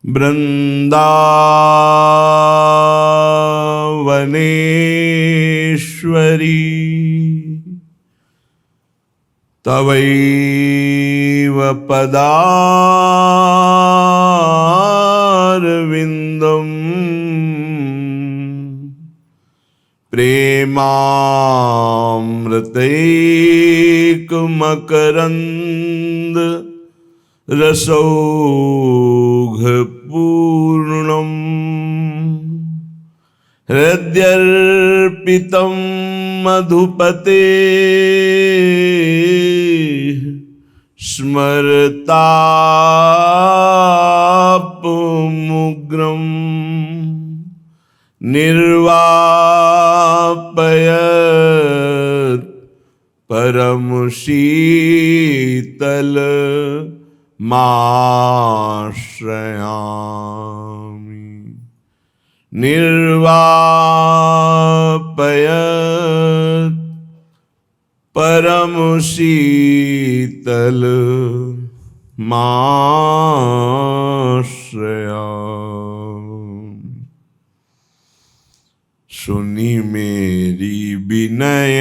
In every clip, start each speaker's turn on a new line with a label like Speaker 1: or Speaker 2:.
Speaker 1: वृंदावनेश्वरी तवैव पदारविन्दम् प्रेमामृतैकमकरन्द रसौघपूर्णम् हृद्यर्पितं मधुपते स्मरतापमुग्रं निर्वापयत् परमशीतल माश्रयामि। निर्वापयत् परमशीतल माश्रयामि। सुनी मेरी विनय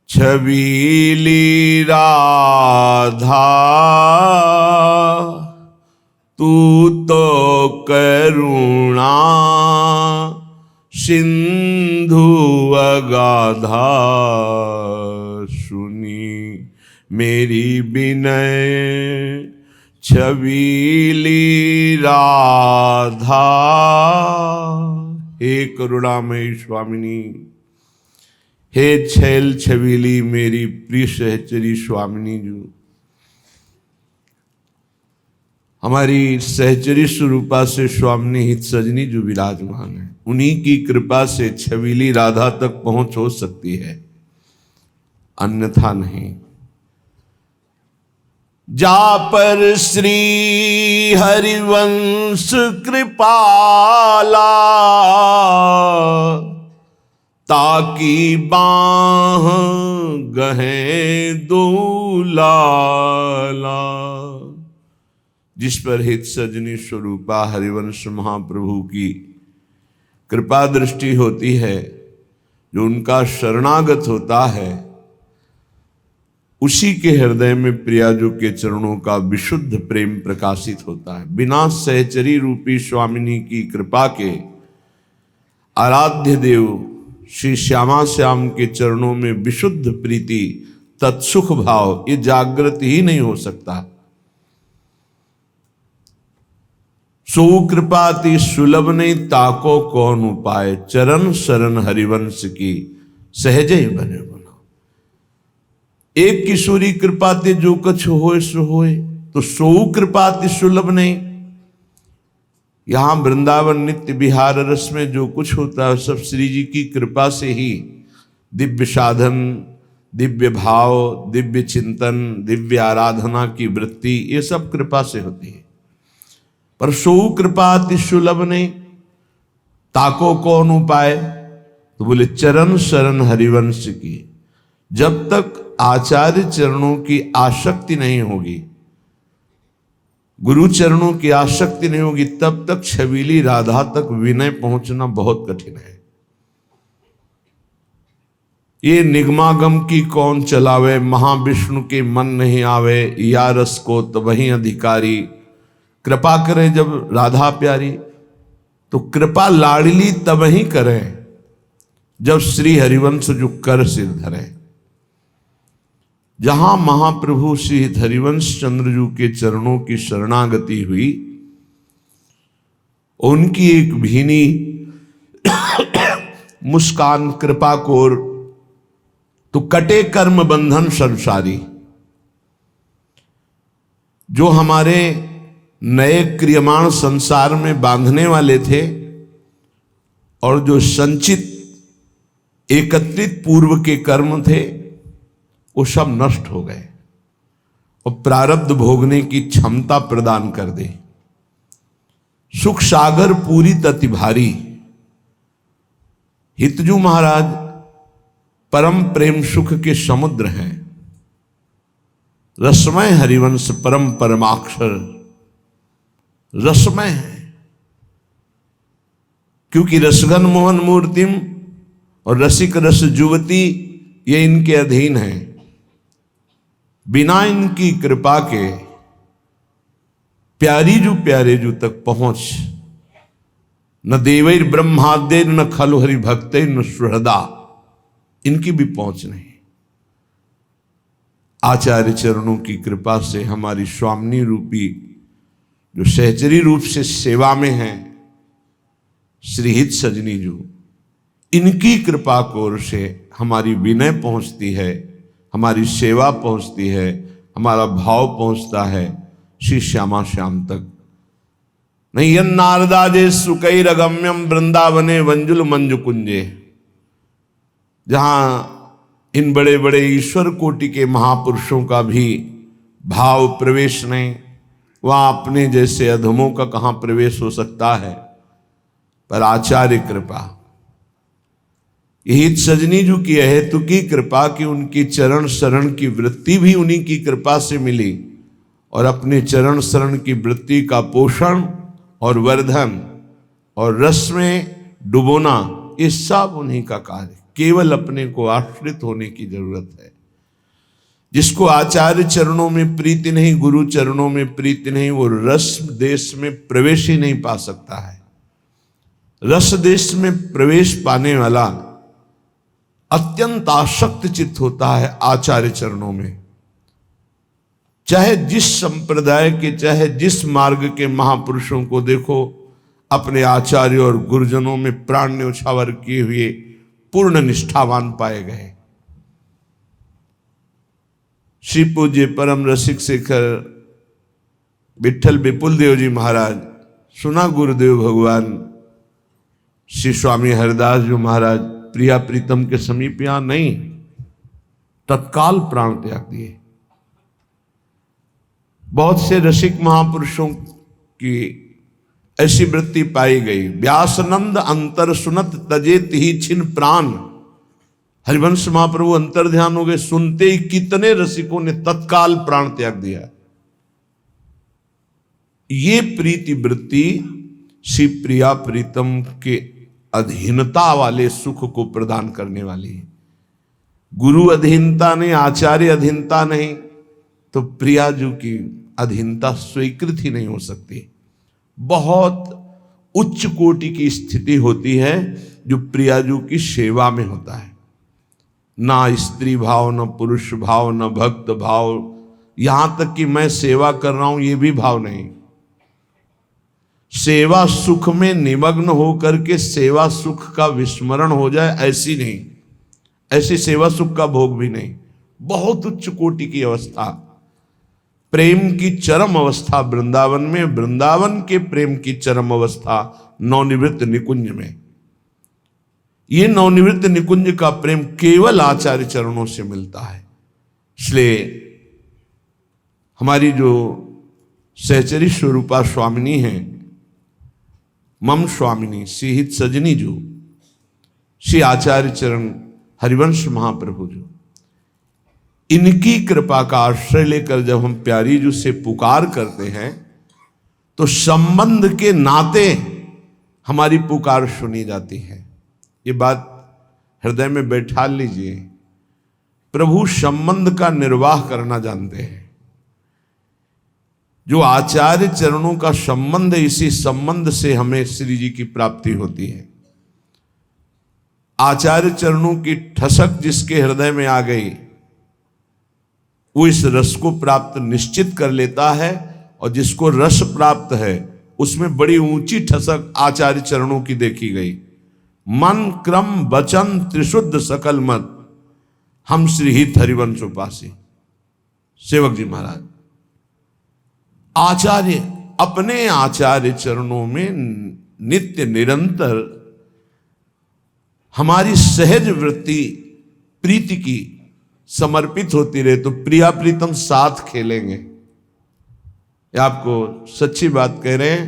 Speaker 1: छबीली राधा, तू तो करुणा सिंधु अगाधा। सुनी मेरी विनय छबीली राधा। हे करुणामयी स्वामिनी, हे छैल छबीली मेरी प्रिय सहचरी स्वामिनी जी, हमारी सहचरी स्वरूपा से स्वामिनी हित सजनी जो विराजमान है, उन्हीं की कृपा से छबीली राधा तक पहुंच हो सकती है, अन्यथा नहीं। जा पर श्री हरिवंश कृपाला, ताकि बाह गहे दूलाला। जिस पर हित सजनी स्वरूपा हरिवंश महाप्रभु की कृपा दृष्टि होती है, जो उनका शरणागत होता है, उसी के हृदय में प्रियाजू के चरणों का विशुद्ध प्रेम प्रकाशित होता है। बिना सहचरी रूपी स्वामिनी की कृपा के आराध्य देव श्री श्यामा श्याम के चरणों में विशुद्ध प्रीति तत्सुख भाव ये जागृत ही नहीं हो सकता। सो कृपाति सुलभ नहीं ताको कौन उपाय, चरण शरण हरिवंश की सहज ही बने बना। एक किशोरी कृपाते जो कछ होए सो होए, तो सो कृपाति सुलभ नहीं। यहां वृंदावन नित्य विहार रस में जो कुछ होता है सब श्री जी की कृपा से ही, दिव्य साधन, दिव्य भाव, दिव्य चिंतन, दिव्य आराधना की वृत्ति, ये सब कृपा से होती है। पर सो कृपा अति सुलभ नहीं, ताको कौन उपाय, तो बोले चरण शरण हरिवंश की। जब तक आचार्य चरणों की आसक्ति नहीं होगी, गुरु चरणों की आसक्ति नहीं होगी, तब तक छबीली राधा तक विनय पहुंचना बहुत कठिन है। ये निगमागम की कौन चलावे, महाविष्णु के मन नहीं आवे, या रस को तबहि अधिकारी। कृपा करें जब राधा प्यारी, तो कृपा लाडली तबहि करें जब श्री हरिवंश जो कर सिर धरे। जहां महाप्रभु श्री हरिवंश चंद्रजू के चरणों की शरणागति हुई, उनकी एक भीनी मुस्कान कृपा कोर, तो कटे कर्म बंधन संसारी। जो हमारे नए क्रियमाण संसार में बांधने वाले थे, और जो संचित एकत्रित पूर्व के कर्म थे, वो सब नष्ट हो गए और प्रारब्ध भोगने की क्षमता प्रदान कर दे। सुख सागर पूरी तति भारी। हितजू महाराज परम प्रेम सुख के समुद्र हैं, रसमय हरिवंश परम परमाक्षर, रसमय है, क्योंकि रसगन मोहन मूर्तिम और रसिक रस जुवती ये इनके अधीन है। बिना इनकी कृपा के प्यारे जू तक पहुंच न देवैर ब्रह्मादेर न खलु हरि भक्त न सुहृदा, इनकी भी पहुंच नहीं। आचार्य चरणों की कृपा से हमारी स्वामिनी रूपी जो सहचरी रूप से सेवा में है श्रीहित सजनी जो, इनकी कृपा कोर से हमारी विनय पहुंचती है, हमारी सेवा पहुंचती है, हमारा भाव पहुंचता है श्री श्यामा श्याम तक। नहीं यन नारदाजे सुकैरगम्यम वृंदावने वंजुल मंजु कुंजे, जहां इन बड़े बड़े ईश्वर कोटि के महापुरुषों का भी भाव प्रवेश नहीं, वहां अपने जैसे अधमों का कहां प्रवेश हो सकता है। पर आचार्य कृपा, यही सजनी जी की हेतु की कृपा कि उनकी चरण शरण की वृत्ति भी उन्हीं की कृपा से मिली, और अपने चरण शरण की वृत्ति का पोषण और वर्धन और रस में डुबोना, ये सब उन्हीं का कार्य। केवल अपने को आश्रित होने की जरूरत है। जिसको आचार्य चरणों में प्रीति नहीं, गुरु चरणों में प्रीति नहीं, वो रस देश में प्रवेश ही नहीं पा सकता है। रस देश में प्रवेश पाने वाला अत्यंत आसक्त चित्त होता है आचार्य चरणों में। चाहे जिस संप्रदाय के, चाहे जिस मार्ग के महापुरुषों को देखो, अपने आचार्य और गुरुजनों में प्राण न्योछावर किए हुए पूर्ण निष्ठावान पाए गए। श्री पूज्य परम रसिक शेखर विठल विपुल देव जी महाराज, सुना गुरुदेव भगवान श्री स्वामी हरिदास जी महाराज प्रिया प्रीतम के समीप यहां नहीं, तत्काल प्राण त्याग दिए। बहुत से रसिक महापुरुषों की ऐसी वृत्ति पाई गई। व्यासनंद अंतर सुनत तजेत ही छिन प्राण, हरिवंश महाप्रभु अंतर ध्यान हो गए, सुनते ही कितने रसिकों ने तत्काल प्राण त्याग दिया। ये प्रीति वृत्ति श्री प्रिया प्रीतम के अधीनता वाले सुख को प्रदान करने वाली है। गुरु अधीनता नहीं, आचार्य अधीनता नहीं, तो प्रियाजू की अधीनता स्वीकृत ही नहीं हो सकती। बहुत उच्च कोटि की स्थिति होती है जो प्रियाजू की सेवा में होता है। ना स्त्री भाव, न पुरुष भाव, न भक्त भाव, यहां तक कि मैं सेवा कर रहा हूं ये भी भाव नहीं। सेवा सुख में निमग्न होकर के सेवा सुख का विस्मरण हो जाए, ऐसी नहीं, ऐसी सेवा सुख का भोग भी नहीं। बहुत उच्च कोटि की अवस्था, प्रेम की चरम अवस्था वृंदावन में, वृंदावन के प्रेम की चरम अवस्था नवनिवृत्त निकुंज में। ये नवनिवृत्त निकुंज का प्रेम केवल आचार्य चरणों से मिलता है। इसलिए हमारी जो सहचरी स्वरूपा स्वामिनी है, मम स्वामिनी श्रीहित सजनी जो, श्री आचार्य चरण हरिवंश महाप्रभु जो, इनकी कृपा का आश्रय लेकर जब हम प्यारी जू से पुकार करते हैं तो संबंध के नाते हमारी पुकार सुनी जाती है। ये बात हृदय में बैठा लीजिए। प्रभु संबंध का निर्वाह करना जानते हैं। जो आचार्य चरणों का संबंध, इसी संबंध से हमें श्री जी की प्राप्ति होती है। आचार्य चरणों की ठसक जिसके हृदय में आ गई, वो इस रस को प्राप्त निश्चित कर लेता है, और जिसको रस प्राप्त है उसमें बड़ी ऊंची ठसक आचार्य चरणों की देखी गई। मन क्रम वचन त्रिशुद्ध सकल मत, हम श्रीहित हरिवंश उपासी। सेवक जी महाराज आचार्य अपने आचार्य चरणों में नित्य निरंतर हमारी सहज वृत्ति प्रीति की समर्पित होती रहे तो प्रिया प्रीतम साथ खेलेंगे। ये आपको सच्ची बात कह रहे हैं।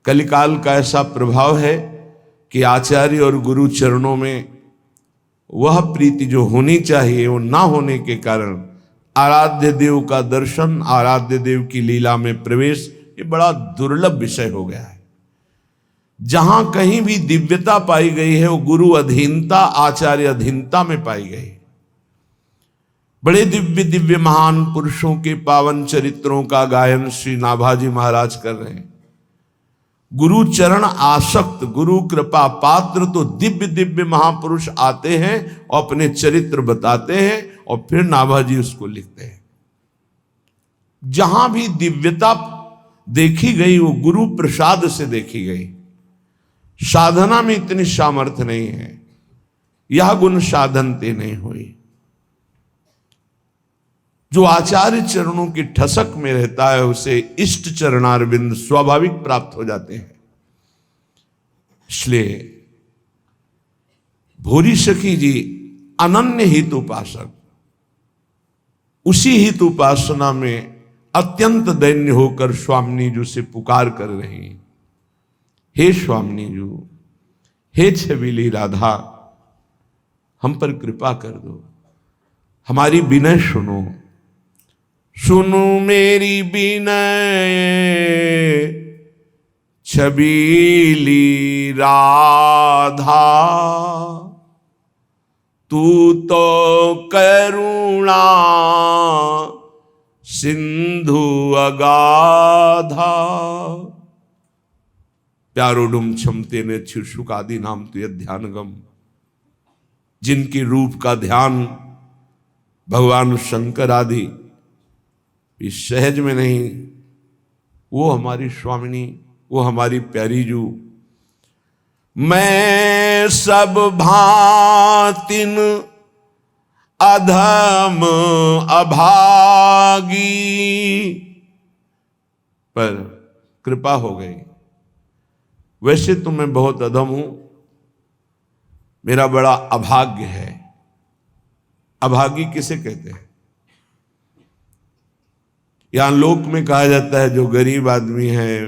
Speaker 1: कलिकाल का ऐसा प्रभाव है कि आचार्य और गुरु चरणों में वह प्रीति जो होनी चाहिए वो ना होने के कारण आराध्य देव का दर्शन, आराध्य देव की लीला में प्रवेश ये बड़ा दुर्लभ विषय हो गया है। जहां कहीं भी दिव्यता पाई गई है वो गुरु अधीनता, आचार्य अधीनता में पाई गई। बड़े दिव्य दिव्य महान पुरुषों के पावन चरित्रों का गायन श्री नाभाजी महाराज कर रहे हैं। गुरु चरण आसक्त, गुरु कृपा पात्र तो दिव्य दिव्य महापुरुष आते हैं और अपने चरित्र बताते हैं और फिर नाभाजी उसको लिखते हैं। जहां भी दिव्यता देखी गई वो गुरु प्रसाद से देखी गई। साधना में इतनी सामर्थ्य नहीं है, यह गुण साधनते नहीं हुई। जो आचार्य चरणों की ठसक में रहता है उसे इष्ट चरणारविंद स्वाभाविक प्राप्त हो जाते हैं। इसलिए भूरी सखी जी अनन्य हित उपासक, उसी हित उपासना में अत्यंत दैन्य होकर स्वामिनी जी से पुकार कर रही हैं, हे स्वामिनी जी, हे छबीली राधा, हम पर कृपा कर दो, हमारी विनय सुनो, सुनो मेरी विनय छबीली राधा, तू तो करुणा सिंधु अगाधा, प्यारोडुम क्षमते ने शीर्षुकादि नाम तुय ध्यानगम। जिनके रूप का ध्यान भगवान शंकर आदि इस सहज में नहीं, वो हमारी स्वामिनी, वो हमारी प्यारी जू। मैं सब भांतिन अधम अभागी, पर कृपा हो गई। वैसे तो मैं बहुत अधम हूं, मेरा बड़ा अभाग्य है। अभागी किसे कहते हैं? यहां लोक में कहा जाता है जो गरीब आदमी है,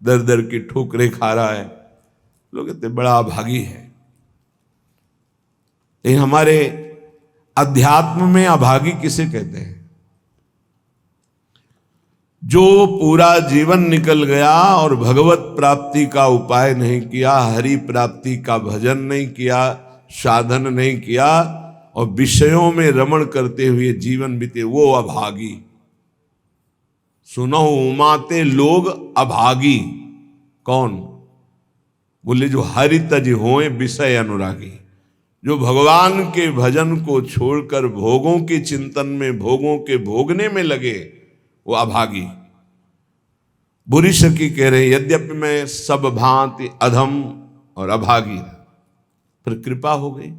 Speaker 1: दर दर की ठोकरें खा रहा है, लोग कहते हैं बड़ा अभागी है। लेकिन हमारे अध्यात्म में अभागी किसे कहते हैं? जो पूरा जीवन निकल गया और भगवत प्राप्ति का उपाय नहीं किया, हरि प्राप्ति का भजन नहीं किया, साधन नहीं किया और विषयों में रमण करते हुए जीवन बीते, वो अभागी। सुनो उमाते लोग अभागी। कौन? बोले जो हरि तज होए विषय अनुरागी, जो भगवान के भजन को छोड़कर भोगों के चिंतन में, भोगों के भोगने में लगे, वो अभागी। बुरी सखी कह रहे यद्यपि मैं सब भांति अधम और अभागी, पर कृपा हो गई।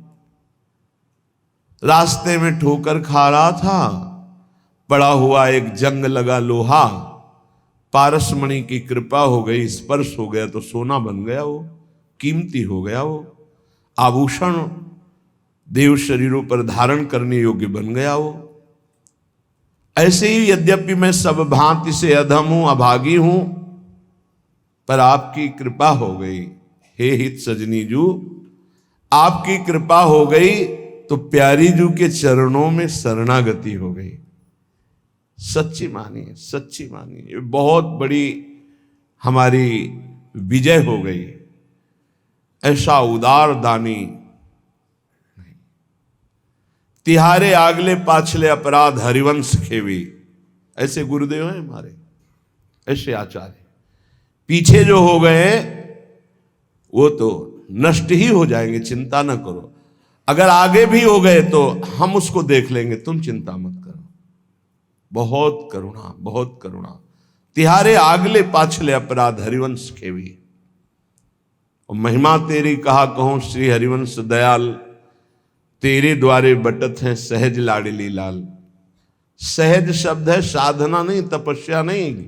Speaker 1: रास्ते में ठोकर खा रहा था, पड़ा हुआ एक जंग लगा लोहा, पारसमणि की कृपा हो गई, स्पर्श हो गया तो सोना बन गया, वो कीमती हो गया, वो आभूषण देव शरीरों पर धारण करने योग्य बन गया वो। ऐसे ही यद्यपि मैं सब भांति से अधम हूं, अभागी हूं, पर आपकी कृपा हो गई। हे हित सजनी जू, आपकी कृपा हो गई तो प्यारी जू के चरणों में शरणागति हो गई। सच्ची मानिए, सच्ची मानिए, ये बहुत बड़ी हमारी विजय हो गई। ऐसा उदार दानी तिहारे आगले पाछले अपराध हरिवंश खेवी। ऐसे गुरुदेव हैं हमारे, ऐसे आचार्य। पीछे जो हो गए वो तो नष्ट ही हो जाएंगे, चिंता न करो। अगर आगे भी हो गए तो हम उसको देख लेंगे, तुम चिंता मत करो। बहुत करुणा, बहुत करुणा। तिहारे आगले पाछले अपराध हरिवंश खेवी। और महिमा तेरी कहा कहूं श्री हरिवंश दयाल, तेरे द्वारे बटत हैं सहज लाडली लाल। सहज शब्द है, साधना नहीं, तपस्या नहीं,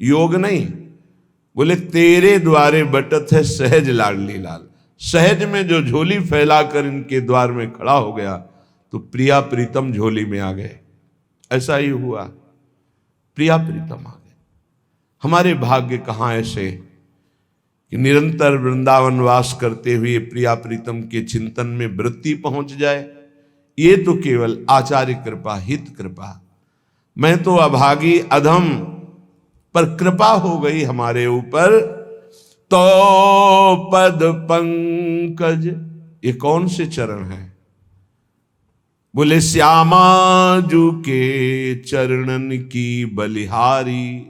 Speaker 1: योग नहीं। बोले तेरे द्वारे बटत है सहज लाडली लाल। सहज में जो झोली फैलाकर इनके द्वार में खड़ा हो गया तो प्रिया प्रीतम झोली में आ गए। ऐसा ही हुआ, प्रिया प्रीतम आ गए। हमारे भाग्य कहाँ ऐसे कि निरंतर वृंदावन वास करते हुए प्रिया प्रीतम के चिंतन में वृत्ति पहुंच जाए। ये तो केवल आचार्य कृपा, हित कृपा। मैं तो अभागी, अधम, पर कृपा हो गई हमारे ऊपर तो पद पंकज। ये कौन से चरण हैं? बोले श्यामा जू के चरणन की बलिहारी,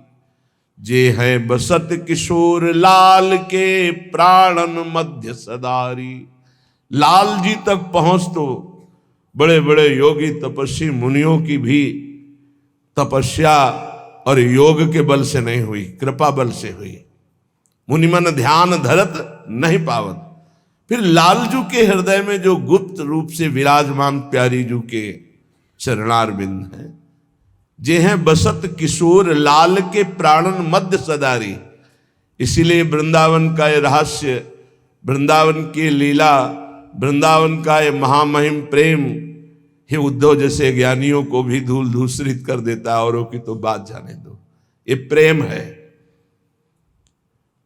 Speaker 1: जे है बसत किशोर लाल के प्राणन मध्य सदारी। लाल जी तक पहुंच तो बड़े बड़े योगी तपस्वी मुनियों की भी तपस्या और योग के बल से नहीं हुई, कृपा बल से हुई। मुनिमन ध्यान धरत नहीं पावत। फिर लालजू के हृदय में जो गुप्त रूप से विराजमान प्यारी जू के चरणारविंद हैं, जे हैं बसत किशोर लाल के प्राणन मध्य सदारी। इसीलिए वृंदावन का ये रहस्य, वृंदावन की लीला, वृंदावन का ये महामहिम प्रेम हे उद्धव जैसे ज्ञानियों को भी धूल धूसरित कर देता है। औरों की तो बात जाने दो। ये प्रेम है।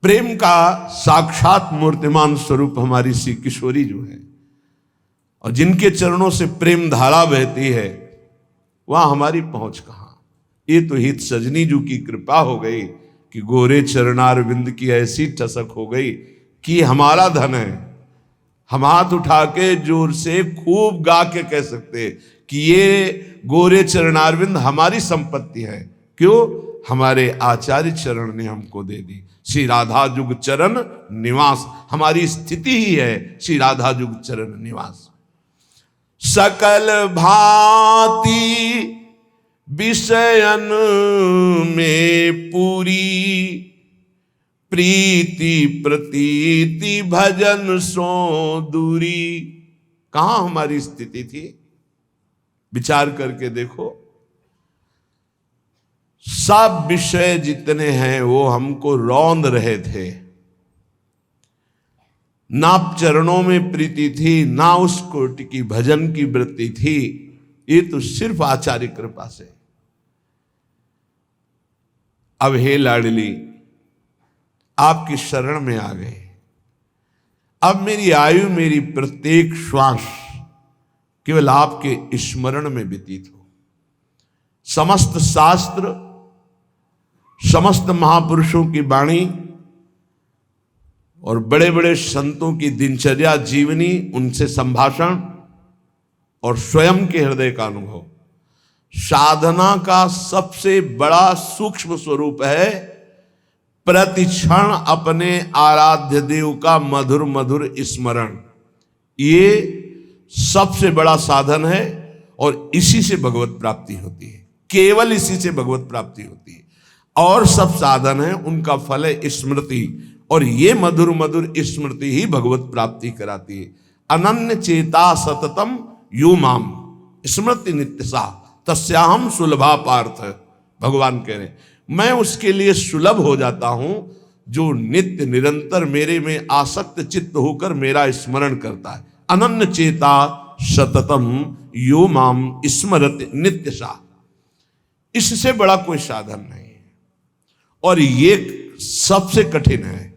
Speaker 1: प्रेम का साक्षात मूर्तिमान स्वरूप हमारी श्री किशोरी जो है, और जिनके चरणों से प्रेम धारा बहती है, वहां हमारी पहुंच कहां। ये तो हित सजनी जू की कृपा हो गई कि गोरे चरणारविंद की ऐसी टसक हो गई कि हमारा धन है। हम हाथ उठा के जोर से खूब गा के कह सकते कि ये गोरे चरणारविंद हमारी संपत्ति है। क्यों? हमारे आचार्य चरण ने हमको दे दी। श्री राधा जुग चरण निवास हमारी स्थिति ही है। श्री राधा जुग चरण निवास। सकल भांति विषयन में पूरी, प्रीति प्रतीति भजन सो दूरी। कहां हमारी स्थिति थी? विचार करके देखो। सब विषय जितने हैं वो हमको रौंद रहे थे। ना चरणों में प्रीति थी, ना उस कोटि की भजन की वृत्ति थी। ये तो सिर्फ आचार्य कृपा से। अब हे लाडली, आपकी शरण में आ गए। अब मेरी आयु, मेरी प्रत्येक श्वास केवल आपके स्मरण में व्यतीत हो। समस्त शास्त्र, समस्त महापुरुषों की वाणी और बड़े बड़े संतों की दिनचर्या जीवनी, उनसे संभाषण और स्वयं के हृदय का अनुभव साधना का सबसे बड़ा सूक्ष्म स्वरूप है। प्रतिक्षण अपने आराध्य देव का मधुर मधुर स्मरण, ये सबसे बड़ा साधन है। और इसी से भगवत प्राप्ति होती है। केवल इसी से भगवत प्राप्ति होती है। और सब साधन है, उनका फल है स्मृति। और ये मधुर मधुर स्मृति ही भगवत प्राप्ति कराती है। अनन्य चेता सततम यो माम स्मृति नित्यसा तस्याहम सुलभा पार्थ। भगवान कह रहे मैं उसके लिए सुलभ हो जाता हूं जो नित्य निरंतर मेरे में आसक्त चित्त होकर मेरा स्मरण करता है। अनन्य चेता सततम यो माम स्मरति नित्यसा। इससे बड़ा कोई साधन नहीं है। और ये सबसे कठिन है।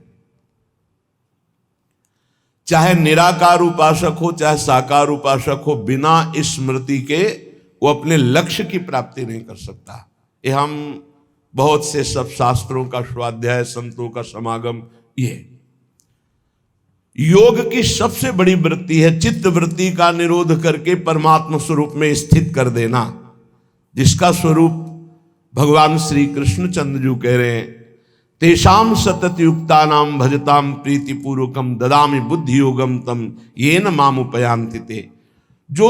Speaker 1: चाहे निराकार उपासक हो, चाहे साकार उपासक हो, बिना स्मृति के वो अपने लक्ष्य की प्राप्ति नहीं कर सकता। ये हम बहुत से सब शास्त्रों का स्वाध्याय, संतों का समागम, ये योग की सबसे बड़ी वृत्ति है चित्त वृत्ति का निरोध करके परमात्मा स्वरूप में स्थित कर देना, जिसका स्वरूप भगवान श्री कृष्ण चंद्र जी कह रहे हैं तेषाम सतत युक्ता नाम भजताम प्रीति पूर्वकम ददामि बुद्धि योगम तम येन माम उपयांति ते। जो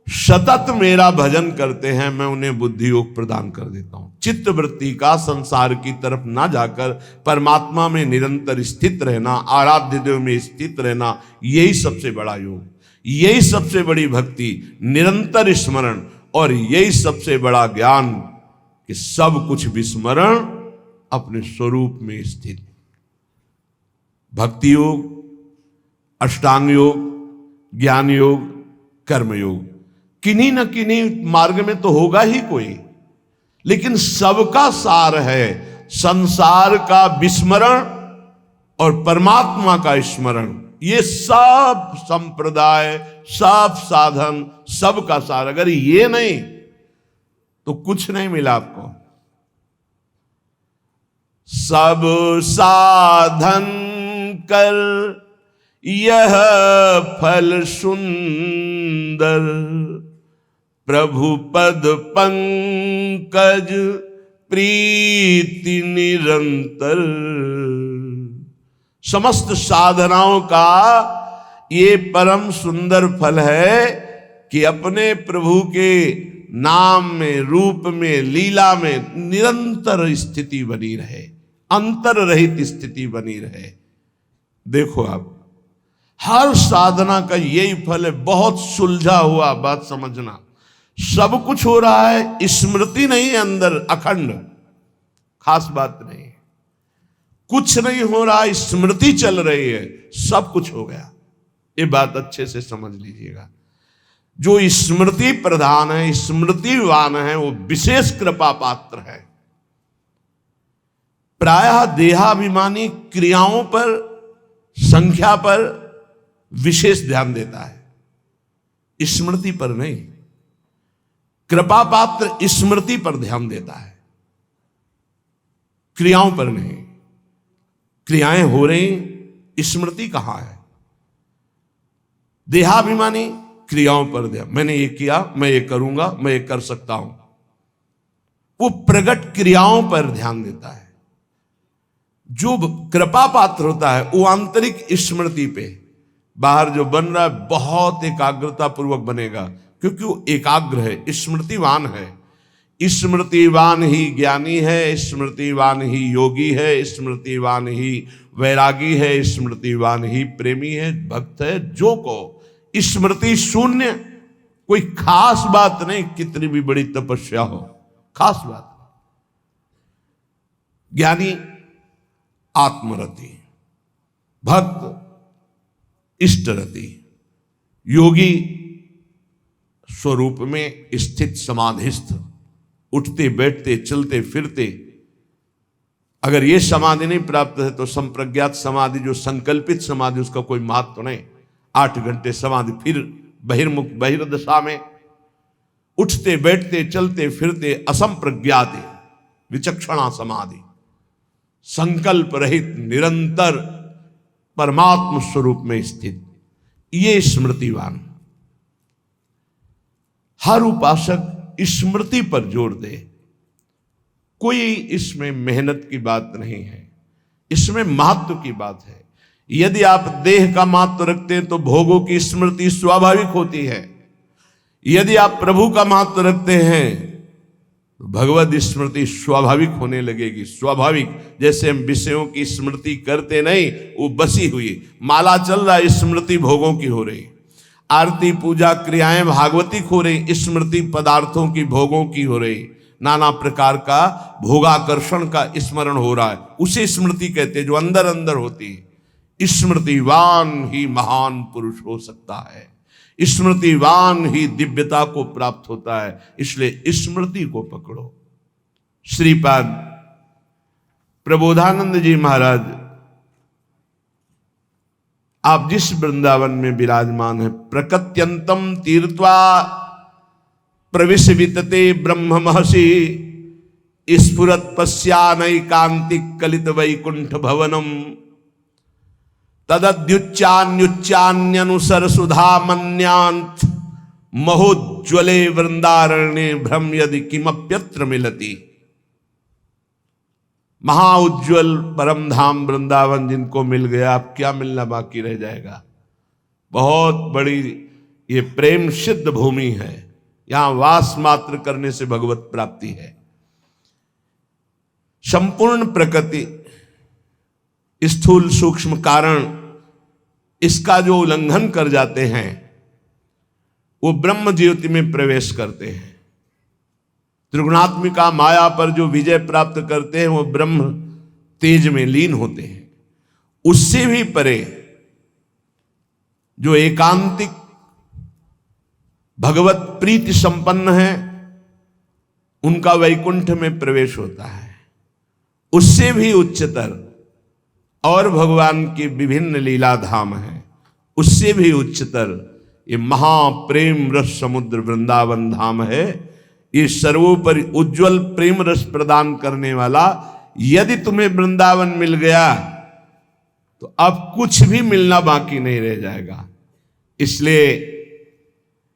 Speaker 1: सतत मेरा भजन करते हैं मैं उन्हें बुद्धि योग प्रदान कर देता हूं। चित्त वृत्ति का संसार की तरफ ना जाकर परमात्मा में निरंतर स्थित रहना, आराध्य देव में स्थित रहना, यही सबसे बड़ा योग, यही सबसे बड़ी भक्ति, निरंतर स्मरण, और यही सबसे बड़ा ज्ञान कि सब कुछ विस्मरण अपने स्वरूप में स्थित। भक्ति योग, अष्टांग योग, ज्ञान योग, कर्म योग, किन्हीं न किन्हीं मार्ग में तो होगा ही कोई, लेकिन सबका सार है संसार का विस्मरण और परमात्मा का स्मरण। ये सब संप्रदाय, सब साधन, सबका सार। अगर ये नहीं तो कुछ नहीं मिला आपको। सब साधन कर यह फल सुंदर, प्रभु पद पंकज प्रीति निरंतर। समस्त साधनाओं का ये परम सुंदर फल है कि अपने प्रभु के नाम में, रूप में, लीला में निरंतर स्थिति बनी रहे, अंतर रहित स्थिति बनी रहे। देखो आप, हर साधना का यही फल है। बहुत सुलझा हुआ बात समझना। सब कुछ हो रहा है, स्मृति नहीं है अंदर अखंड, खास बात नहीं। कुछ नहीं हो रहा, स्मृति चल रही है, सब कुछ हो गया। ये बात अच्छे से समझ लीजिएगा। जो स्मृति प्रधान है, स्मृतिवान है, वो विशेष कृपा पात्र है। प्रायः देहाभिमानी क्रियाओं पर, संख्या पर विशेष ध्यान देता है, स्मृति पर नहीं। कृपा पात्र स्मृति पर ध्यान देता है, क्रियाओं पर नहीं। क्रियाएं हो रही, स्मृति कहां है? देहाभिमानी क्रियाओं पर ध्यान, मैंने ये किया, मैं ये करूंगा, मैं ये कर सकता हूं। वो प्रगट क्रियाओं पर ध्यान देता है। जो कृपा पात्र होता है वो आंतरिक स्मृति पे, बाहर जो बन रहा है बहुत एकाग्रता पूर्वक बनेगा, क्योंकि वो एकाग्र है, स्मृतिवान है। स्मृतिवान ही ज्ञानी है, स्मृतिवान ही योगी है, स्मृतिवान ही वैरागी है, स्मृतिवान ही प्रेमी है, भक्त है। जो को स्मृति शून्य, कोई खास बात नहीं, कितनी भी बड़ी तपस्या हो, खास बात। ज्ञानी आत्मरति, भक्त इष्टरति, योगी स्वरूप में स्थित समाधिस्थ, उठते बैठते चलते फिरते। अगर ये समाधि नहीं प्राप्त है तो संप्रज्ञात समाधि, जो संकल्पित समाधि, उसका कोई महत्व तो नहीं। 8 घंटे समाधि, फिर बहिर्मुख बहिर्दशा में उठते बैठते चलते फिरते, असंप्रज्ञात विचक्षणा समाधि, संकल्प रहित निरंतर परमात्म स्वरूप में स्थित, ये स्मृतिवान। हर उपासक स्मृति पर जोर दे। कोई इसमें मेहनत की बात नहीं है, इसमें महत्व की बात है। यदि आप देह का महत्व रखते हैं तो भोगों की स्मृति स्वाभाविक होती है। यदि आप प्रभु का महत्व रखते हैं तो भगवत स्मृति स्वाभाविक होने लगेगी। स्वाभाविक, जैसे हम विषयों की स्मृति करते नहीं, वो बसी हुई माला चल रहा है, स्मृति भोगों की हो रही। आरती पूजा क्रियाएं भागवतिक हो रही, स्मृति पदार्थों की भोगों की हो रही। नाना प्रकार का भोगाकर्षण का स्मरण हो रहा है, उसे स्मृति कहते हैं, जो अंदर अंदर होती है। स्मृतिवान ही महान पुरुष हो सकता है, स्मृतिवान ही दिव्यता को प्राप्त होता है। इसलिए स्मृति को पकड़ो। श्रीपाद प्रबोधानंद जी महाराज, आप जिस वृंदावन में विराजमान है, प्रकत्यंतम तीर्थवा प्रविश वितते ब्रह्म महर्षि स्फुरत पश्यानैकांतिक कलित वैकुंठ भवनम तदद्युच्चान्युच्चान्यनुसर सुधा मन्यांत महोज्वले वृंदारण्ये भ्रम यदि किमप्यत्र मिलति। महाउज्ज्वल परम धाम वृंदावन जिनको मिल गया, अब क्या मिलना बाकी रह जाएगा। बहुत बड़ी ये प्रेम सिद्ध भूमि है, यहां वास मात्र करने से भगवत प्राप्ति है। संपूर्ण प्रकृति, स्थूल सूक्ष्म कारण, इसका जो उल्लंघन कर जाते हैं वो ब्रह्म ज्योति में प्रवेश करते हैं। त्रिगुणात्मिका माया पर जो विजय प्राप्त करते हैं वो ब्रह्म तेज में लीन होते हैं। उससे भी परे जो एकांतिक भगवत प्रीति संपन्न है, उनका वैकुंठ में प्रवेश होता है। उससे भी उच्चतर और भगवान के विभिन्न लीला धाम हैं, उससे भी उच्चतर ये महाप्रेम रस समुद्र वृंदावन धाम है। ये सर्वोपरि उज्जवल प्रेम रस प्रदान करने वाला यदि तुम्हें वृंदावन मिल गया तो अब कुछ भी मिलना बाकी नहीं रह जाएगा। इसलिए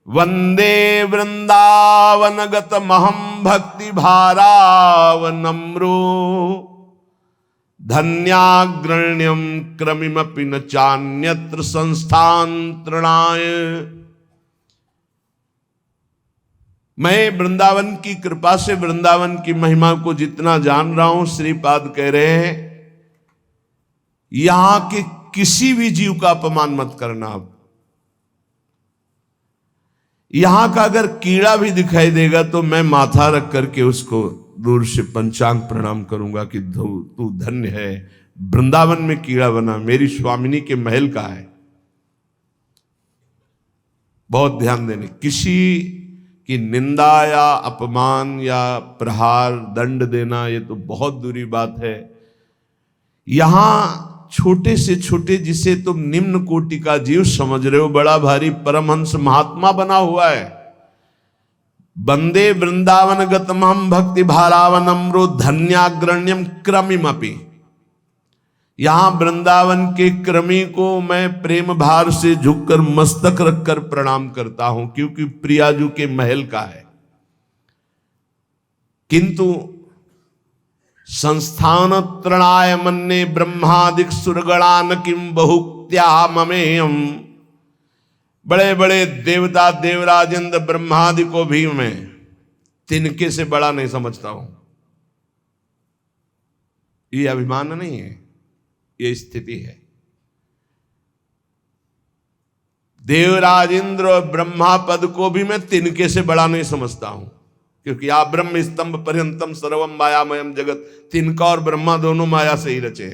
Speaker 1: वंदे वृंदावनगत महम भक्ति भारावनम्रो धन्याग्रण्यम क्रमिमपि न चान्यत्र संस्थान तृणाय। मैं वृंदावन की कृपा से वृंदावन की महिमा को जितना जान रहा हूं, श्रीपाद कह रहे हैं यहां के किसी भी जीव का अपमान मत करना। आप यहां का अगर कीड़ा भी दिखाई देगा तो मैं माथा रख करके उसको दूर से पंचांग प्रणाम करूंगा कि तू धन्य है, वृंदावन में कीड़ा बना, मेरी स्वामिनी के महल का है। बहुत ध्यान देने, किसी की निंदा या अपमान या प्रहार दंड देना ये तो बहुत दूरी बात है। यहां छोटे से छोटे जिसे तुम निम्न कोटि का जीव समझ रहे हो, बड़ा भारी परमहंस महात्मा बना हुआ है। वंदे वृंदावन गतमहम भक्ति भारावनम्रो धन्याग्रण्यम क्रमिमपि। यहां वृंदावन के क्रमी को मैं प्रेम भार से झुककर मस्तक रखकर प्रणाम करता हूं, क्योंकि प्रियाजू के महल का है। किंतु संस्थान तृणाय मन्ने ब्रह्मादिक सुरगणान किम बहुक्त्या ममेयम। बड़े बड़े देवता देवराजेंद्र ब्रह्मादि को भी मैं तिनके से बड़ा नहीं समझता हूं। ये अभिमान नहीं है, ये स्थिति है। देवराजेंद्र और ब्रह्मा पद को भी मैं तिनके से बड़ा नहीं समझता हूं, क्योंकि आप ब्रह्म स्तंभ पर्यंतम सर्वम मायामयम जगत, तिनका और ब्रह्मा दोनों माया से ही रचे।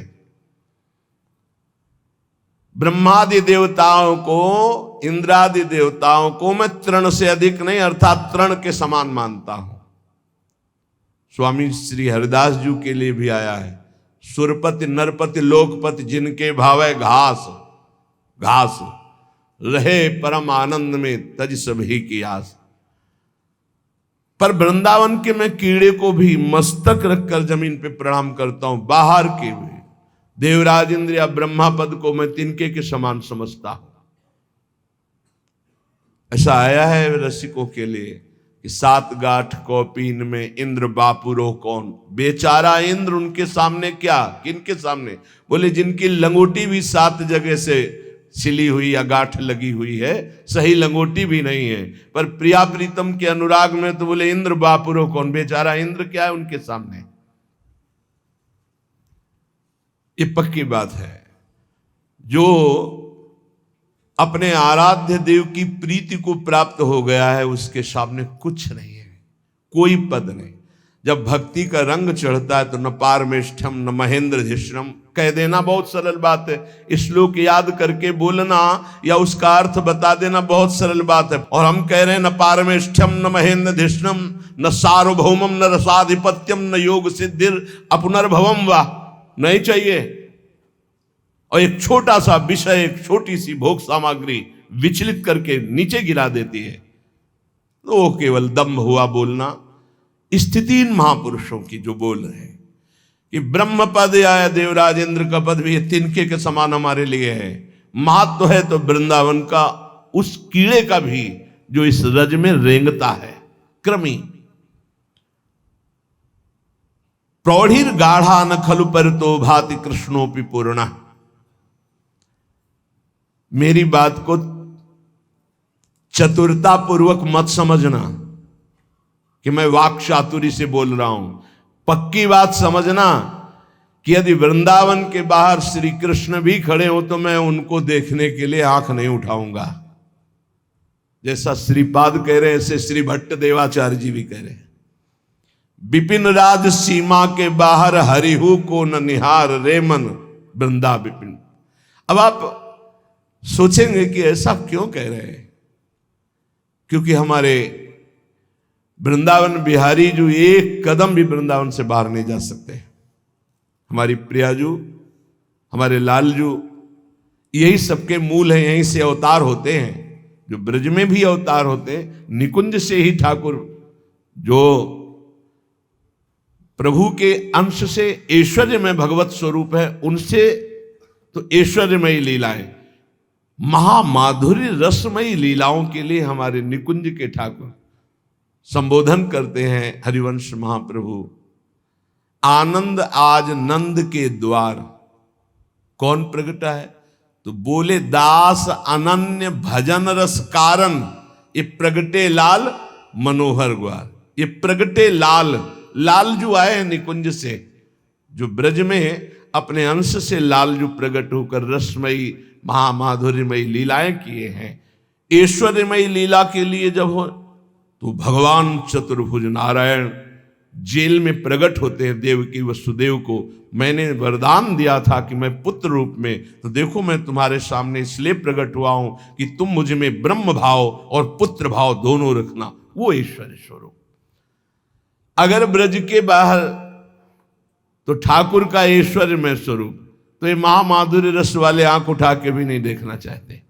Speaker 1: ब्रह्मादि देवताओं को, इंद्रादि देवताओं को मैं तृण से अधिक नहीं अर्थात तृण के समान मानता हूं। स्वामी श्री हरिदास जी के लिए भी आया है, सुरपति नरपति लोकपति जिनके भावे घास घास रहे परम आनंद में तज सभी की आस। पर वृंदावन के मैं कीड़े को भी मस्तक रखकर जमीन पे प्रणाम करता हूं। बाहर के भी देवराजेंद्र या ब्रह्मा पद को मैं तिनके के समान समझता हूं। ऐसा आया है रसिकों के लिए कि 7 गांठ कौपीन में इंद्र बापुरो कौन। बेचारा इंद्र, उनके सामने क्या, किनके सामने? बोले जिनकी लंगोटी भी 7 जगह से सिली हुई या गांठ लगी हुई है, सही लंगोटी भी नहीं है, पर प्रिया प्रीतम के अनुराग में तो बोले इंद्र बापुरो कौन। बेचारा इंद्र क्या है उनके सामने। ये पक्की बात है। जो अपने आराध्य देव की प्रीति को प्राप्त हो गया है उसके सामने कुछ नहीं है, कोई पद नहीं। जब भक्ति का रंग चढ़ता है तो न पारमेष्ठम न महेंद्र धिष्णम कह देना बहुत सरल बात है। श्लोक याद करके बोलना या उसका अर्थ बता देना बहुत सरल बात है। और हम कह रहे हैं न पारमेष्ठम न महेंद्र धिष्णम न सार्वभौमम न रसाधिपत्यम न योग सिद्धिर अपुनर्भवम वा। नहीं चाहिए। और एक छोटा सा विषय, एक छोटी सी भोग सामग्री विचलित करके नीचे गिरा देती है, तो वो केवल दम्भ हुआ बोलना। स्थितिहीन महापुरुषों की जो बोल रहे हैं कि ब्रह्म पद या देवराजेंद्र का पद भी तिनके के समान हमारे लिए है। महत्व है तो वृंदावन का उस कीड़े का भी जो इस रज में रेंगता है। क्रमी प्रौढ़िर गाढ़ा न खलु पर तो भाति कृष्णोपि पूर्णा। मेरी बात को चतुरता पूर्वक मत समझना कि मैं वाक चातुरी से बोल रहा हूं। पक्की बात समझना कि यदि वृंदावन के बाहर श्री कृष्ण भी खड़े हो तो मैं उनको देखने के लिए आंख नहीं उठाऊंगा। जैसा श्रीपाद कह रहे हैं ऐसे श्री भट्ट देवाचार्य जी भी कह रहे हैं। विपिन राज सीमा के बाहर हरिहु को न निहार रे मन वृंदा विपिन। अब आप सोचेंगे कि ऐसा क्यों कह रहे हैं, क्योंकि हमारे वृंदावन बिहारी जो एक कदम भी वृंदावन से बाहर नहीं जा सकते। हमारी प्रियाजू, हमारे लालजू, यही सबके मूल हैं, यहीं से अवतार होते हैं। जो ब्रज में भी अवतार होते हैं, निकुंज से ही ठाकुर जो प्रभु के अंश से ऐश्वर्य में भगवत स्वरूप है, उनसे तो ऐश्वर्यमयी लीलाएं, महामाधुर्य रसमयी लीलाओं के लिए हमारे निकुंज के ठाकुर संबोधन करते हैं हरिवंश महाप्रभु। आनंद आज नंद के द्वार, कौन प्रगटा है? तो बोले दास अनन्य भजन रस कारण, ये प्रगटे लाल मनोहर ग्वार। ये प्रगटे लाल, लाल जो आए हैं निकुंज से, जो ब्रज में अपने अंश से लाल जो प्रकट होकर रसमयी महामाधुर्यमयी लीलाएं किए हैं, ऐश्वर्यमयी लीला के लिए जब हो तो भगवान चतुर्भुज नारायण जेल में प्रकट होते हैं देवकी वसुदेव को। मैंने वरदान दिया था कि मैं पुत्र रूप में, तो देखो मैं तुम्हारे सामने इसलिए प्रकट हुआ हूं कि तुम मुझ में ब्रह्म भाव और पुत्र भाव दोनों रखना। वो ऐश्वर्य स्वरूप। अगर ब्रज के बाहर तो ठाकुर का ऐश्वर्य में स्वरूप, तो ये महामाधुर्य रस वाले आंख उठा के भी नहीं देखना चाहते।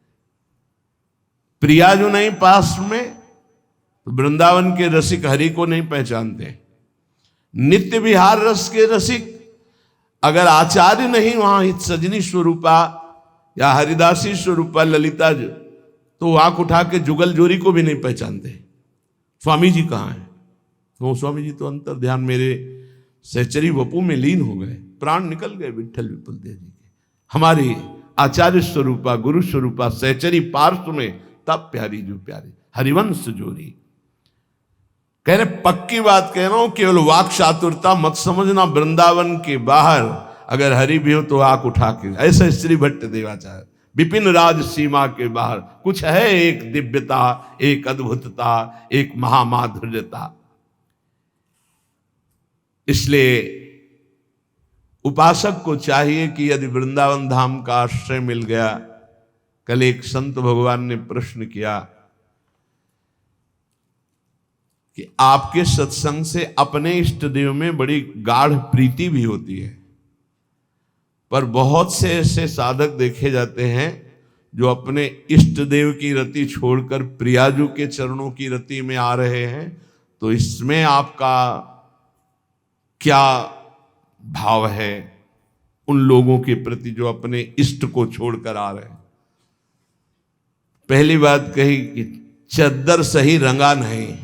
Speaker 1: प्रिया जो नहीं पास में, तो वृंदावन के रसिक हरि को नहीं पहचानते। नित्य विहार रस के रसिक अगर आचार्य नहीं वहां हित सजनी स्वरूपा या हरिदासी स्वरूपा ललिता जो, तो आंख उठा के जुगल जोरी को भी नहीं पहचानते। स्वामी जी कहाँ हैं? तो स्वामी जी तो अंतर ध्यान मेरे सहचरी वपू में लीन हो गए, प्राण निकल गए विठल विपुल देव जी के। हमारी आचार्य स्वरूपा गुरु स्वरूपा सहचरी पार्श्व में तब प्यारी जो प्यारी हरिवंश जोरी। कह रहे पक्की बात कह रहा हूं, केवल वाक चातुरता मत समझना। वृंदावन के बाहर अगर हरि भी हो तो आंख उठा के, ऐसा श्री भट्ट देवाचार्य, विपिन राज सीमा के बाहर कुछ है एक दिव्यता, एक अद्भुतता, एक महामाधुर्यता। इसलिए उपासक को चाहिए कि यदि वृंदावन धाम का आश्रय मिल गया, कल एक संत भगवान ने प्रश्न किया कि आपके सत्संग से अपने इष्ट देव में बड़ी गाढ़ प्रीति भी होती है, पर बहुत से ऐसे साधक देखे जाते हैं जो अपने इष्ट देव की रति छोड़कर प्रियाजू के चरणों की रति में आ रहे हैं। तो इसमें आपका क्या भाव है उन लोगों के प्रति जो अपने इष्ट को छोड़कर आ रहे हैं? पहली बात कही कि चद्दर सही रंगा नहीं,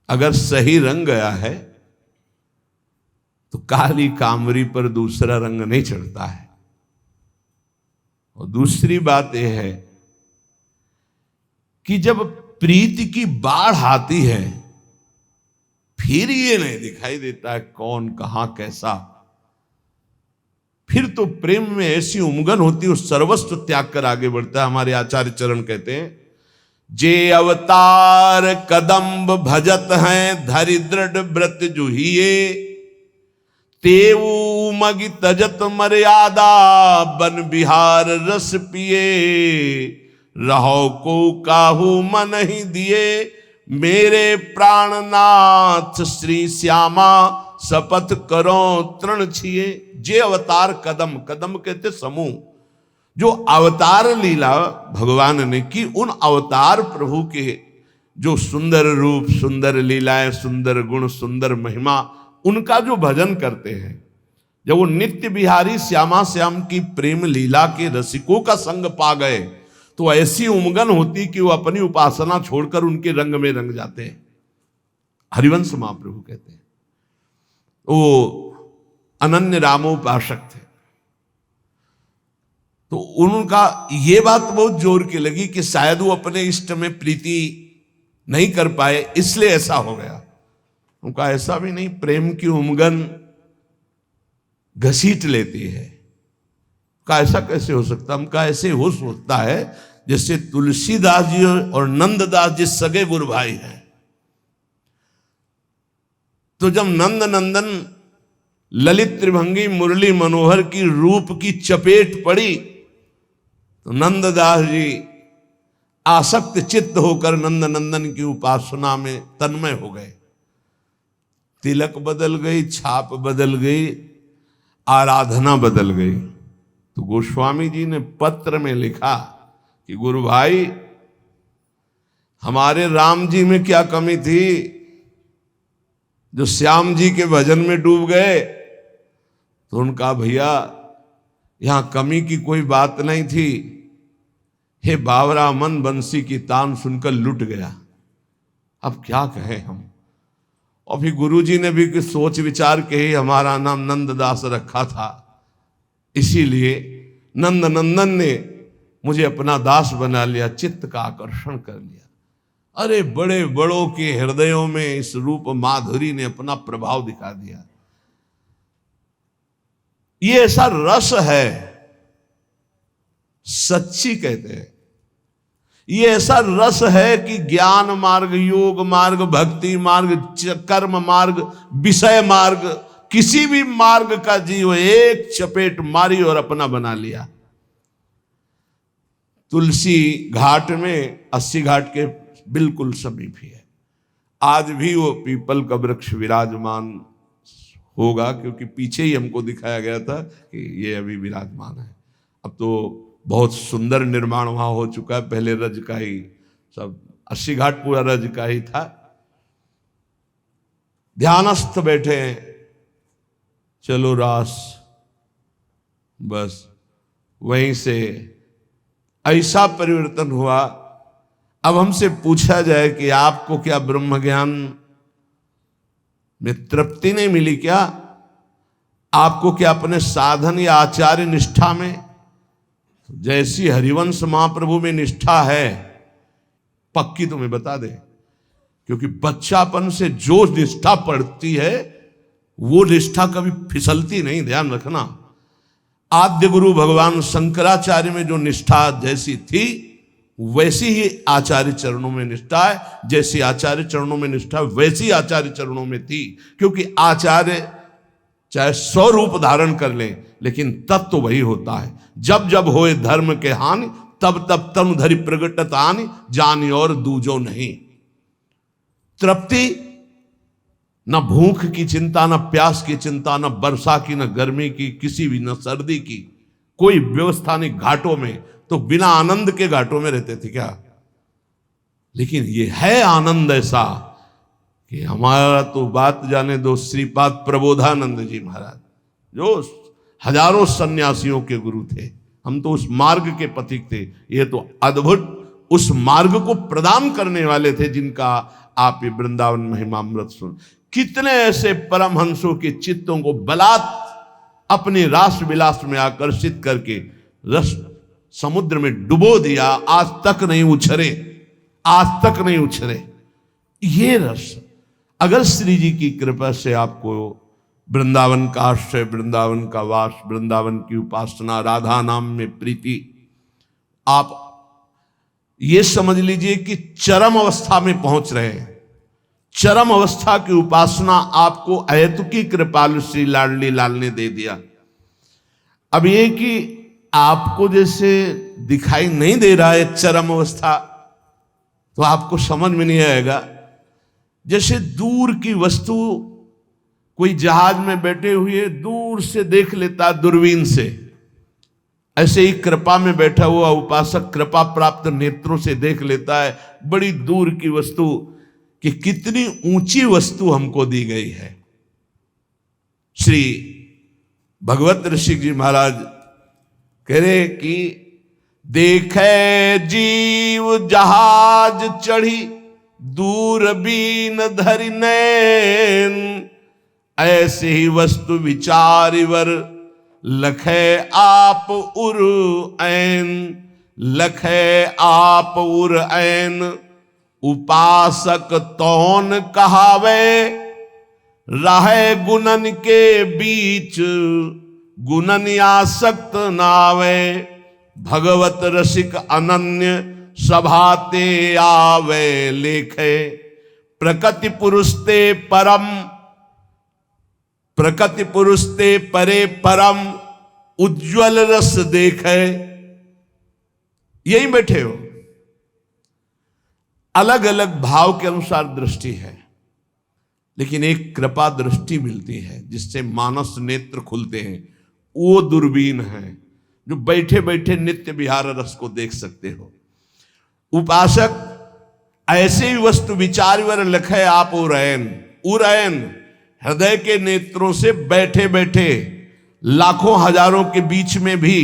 Speaker 1: अगर सही रंग गया है तो काली कामरी पर दूसरा रंग नहीं चढ़ता है। और दूसरी बात यह है कि जब प्रीति की बाढ़ आती है फिर ये नहीं दिखाई देता है कौन कहां कैसा। फिर तो प्रेम में ऐसी उमगन होती है, उस सर्वस्व त्याग कर आगे बढ़ता है। हमारे आचार्य चरण कहते हैं, जे अवतार कदम्ब भजत हैं धरि दृढ़ व्रत जुहिए, तेऊ मगि तजत मर्यादा बन बिहार रस पिए, रहो को काहू मन ही दिए, मेरे प्राणनाथ श्री श्यामा शपथ करो तृण छिए। जे अवतार कदम, कदम कहते समूह, जो अवतार लीला भगवान ने की, उन अवतार प्रभु के जो सुंदर रूप, सुंदर लीलाएं, सुंदर गुण, सुंदर महिमा, उनका जो भजन करते हैं, जब वो नित्य बिहारी श्यामा श्याम की प्रेम लीला के रसिकों का संग पा गए तो ऐसी उमगन होती कि वो अपनी उपासना छोड़कर उनके रंग में रंग जाते हैं। हरिवंश महाप्रभु कहते हैं वो अनन्य रामोपासक थे। तो उनका ये बात बहुत जोर की लगी कि शायद वो अपने इष्ट में प्रीति नहीं कर पाए, इसलिए ऐसा हो गया। उनका ऐसा भी नहीं, प्रेम की उमगन घसीट लेती है। का ऐसा कैसे हो सकता? उनका ऐसे हो सकता है जैसे तुलसीदास जी और नंददास जी सगे गुरु भाई हैं। तो जब नंद नंदन ललित त्रिभंगी मुरली मनोहर की रूप की चपेट पड़ी तो नंददास जी आसक्त चित्त होकर नंद नंदन की उपासना में तन्मय हो गए। तिलक बदल गई, छाप बदल गई, आराधना बदल गई। तो गोस्वामी जी ने पत्र में लिखा कि गुरु भाई, हमारे राम जी में क्या कमी थी जो श्याम जी के भजन में डूब गए तो उनका भैया यहां कमी की कोई बात नहीं थी। हे बावरा मन बंसी की तान सुनकर लुट गया। अब क्या कहें हम। और फिर गुरु जी ने भी कुछ सोच विचार के ही हमारा नाम नंददास रखा था, इसीलिए नंद नंदन ने मुझे अपना दास बना लिया, चित्त का आकर्षण कर लिया। अरे बड़े बड़ों के हृदयों में इस रूप माधुरी ने अपना प्रभाव दिखा दिया। ये ऐसा रस है, सच्ची कहते हैं, ये ऐसा रस है कि ज्ञान मार्ग, योग मार्ग, भक्ति मार्ग, कर्म मार्ग, विषय मार्ग, किसी भी मार्ग का जीव एक चपेट मारी और अपना बना लिया। तुलसी घाट में 80 घाट के बिल्कुल समीप ही है। आज भी वो पीपल का वृक्ष विराजमान होगा, क्योंकि पीछे ही हमको दिखाया गया था कि ये अभी विराजमान है। अब तो बहुत सुंदर निर्माण वहां हो चुका है, पहले रज का ही सब 80 घाट पूरा रज का ही था। ध्यानस्थ बैठे हैं, चलो रास, बस वहीं से ऐसा परिवर्तन हुआ। अब हमसे पूछा जाए कि आपको क्या ब्रह्म ज्ञान में तृप्ति नहीं मिली क्या? आपको क्या अपने साधन या आचार्य निष्ठा में जैसी हरिवंश महाप्रभु में निष्ठा है, पक्की तुम्हें बता दे, क्योंकि बच्चापन से जो निष्ठा पड़ती है वो निष्ठा कभी फिसलती नहीं, ध्यान रखना। आद्य गुरु भगवान शंकराचार्य में जो निष्ठा जैसी थी वैसी ही आचार्य चरणों में निष्ठा है, जैसी आचार्य चरणों में निष्ठा वैसी आचार्य चरणों में थी। क्योंकि आचार्य चाहे 100 रूप धारण कर लें, लेकिन तत्व तो वही होता है। जब जब होए धर्म के हानि, तब तब तनु धरि प्रगटत आनि, जानी और दूजो नहीं। तृप्ति, न भूख की चिंता, न प्यास की चिंता, न वर्षा की, न गर्मी की, किसी भी, न सर्दी की, कोई व्यवस्था नहीं। घाटों में तो बिना आनंद के घाटों में रहते थे क्या? लेकिन ये है आनंद ऐसा कि हमारा तो बात जाने दो, श्रीपाद प्रबोधानंद जी महाराज जो हजारों सन्यासियों के गुरु थे, हम तो उस मार्ग के पथिक थे। ये तो अद्भुत उस मार्ग को प्रदान करने वाले थे जिनका आप ये वृंदावन महिमामृत सुन। कितने ऐसे परमहंसों के चित्तों को बलात् अपने रास विलास में आकर्षित करके रस समुद्र में डुबो दिया, आज तक नहीं उछरे, आज तक नहीं उछरे। ये रस अगर श्री जी की कृपा से आपको वृंदावन का आश्रय, वृंदावन का वास, वृंदावन की उपासना, राधा नाम में प्रीति, आप ये समझ लीजिए कि चरम अवस्था में पहुंच रहे हैं। चरम अवस्था की उपासना आपको अहेतुकी कृपालु श्री लाडली लाल ने दे दिया। अब ये कि आपको जैसे दिखाई नहीं दे रहा है चरम अवस्था, तो आपको समझ में नहीं आएगा। जैसे दूर की वस्तु कोई जहाज में बैठे हुए दूर से देख लेता दूरबीन से, ऐसे ही कृपा में बैठा हुआ उपासक कृपा प्राप्त नेत्रों से देख लेता है बड़ी दूर की वस्तु कि कितनी ऊंची वस्तु हमको दी गई है। श्री भगवत ऋषि जी महाराज कह रहे कि देखे जीव जहाज चढ़ी दूरबीन धरि नैन, ऐसे ही वस्तु विचारिवर लखे आप उर ऐन, लखे आप उर ऐन। उपासक तौन कहावे रहे गुणन के बीच, गुणन आसक्त नावे। भगवत रसिक अनन्य सभाते आवे लेखे, प्रकृति पुरुषते परम, प्रकृति पुरुषते परे परम, उज्ज्वल रस देखे। यही बैठे हो, अलग अलग भाव के अनुसार दृष्टि है, लेकिन एक कृपा दृष्टि मिलती है जिससे मानस नेत्र खुलते हैं। वो दूरबीन है जो बैठे बैठे नित्य विहार रस को देख सकते हो। उपासक ऐसे ही वस्तु विचार वर लखे आप उरैन, उरैन हृदय के नेत्रों से बैठे बैठे लाखों हजारों के बीच में भी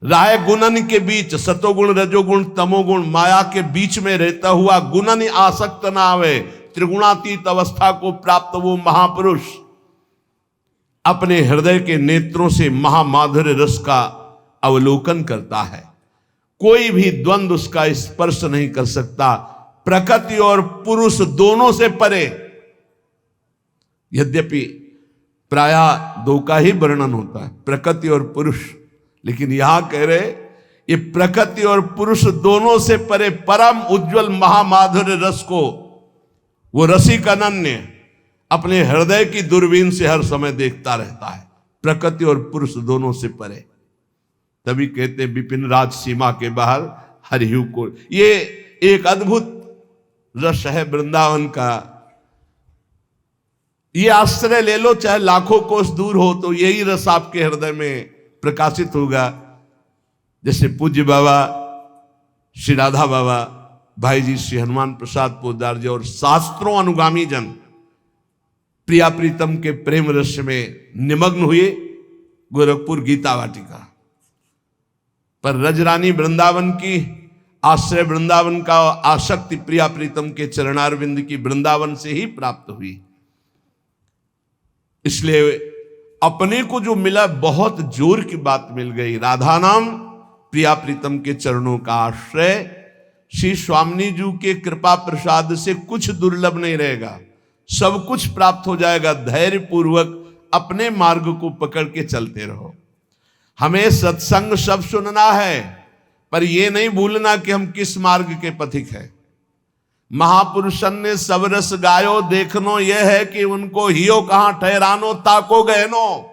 Speaker 1: राय गुणन के बीच, सतोगुण रजोगुण तमोगुण माया के बीच में रहता हुआ गुणन आसक्त ना आवे, त्रिगुणातीत अवस्था को प्राप्त वो महापुरुष अपने हृदय के नेत्रों से महामाधुर्य रस का अवलोकन करता है। कोई भी द्वंद्व उसका स्पर्श नहीं कर सकता, प्रकृति और पुरुष दोनों से परे। यद्यपि प्रायः दो का ही वर्णन होता है, प्रकृति और पुरुष, लेकिन यहां कह रहे ये प्रकृति और पुरुष दोनों से परे परम उज्जवल महामाधुर्य रस को वो रसिक अनन्य अपने हृदय की दूरबीन से हर समय देखता रहता है, प्रकृति और पुरुष दोनों से परे। तभी कहते विपिन राज सीमा के बाहर हरिहु को। ये एक अद्भुत रस है वृंदावन का। ये आश्रय ले लो, चाहे लाखों कोस दूर हो, तो यही रस आपके हृदय में प्रकाशित होगा। जैसे पूज्य बाबा श्री राधा बाबा, भाई जी श्री हनुमान प्रसाद पोद्दार जी और शास्त्रों अनुगामी जन प्रिया प्रीतम के प्रेम रस में निमग्न हुए गोरखपुर गीता वाटिका पर। रजरानी वृंदावन की आश्रय, वृंदावन का आसक्ति प्रिया प्रीतम के चरणारविंद की वृंदावन से ही प्राप्त हुई। इसलिए अपने को जो मिला बहुत जोर की बात मिल गई। राधा नाम प्रिया प्रीतम के चरणों का आश्रय, श्री स्वामिनी जी के कृपा प्रसाद से कुछ दुर्लभ नहीं रहेगा, सब कुछ प्राप्त हो जाएगा। धैर्य पूर्वक अपने मार्ग को पकड़ के चलते रहो। हमें सत्संग सब सुनना है, पर यह नहीं भूलना कि हम किस मार्ग के पथिक हैं। महापुरुषन ने सब रस गायो, देखनो यह है कि उनको हियो कहां ठहरानो, ताको गहनो।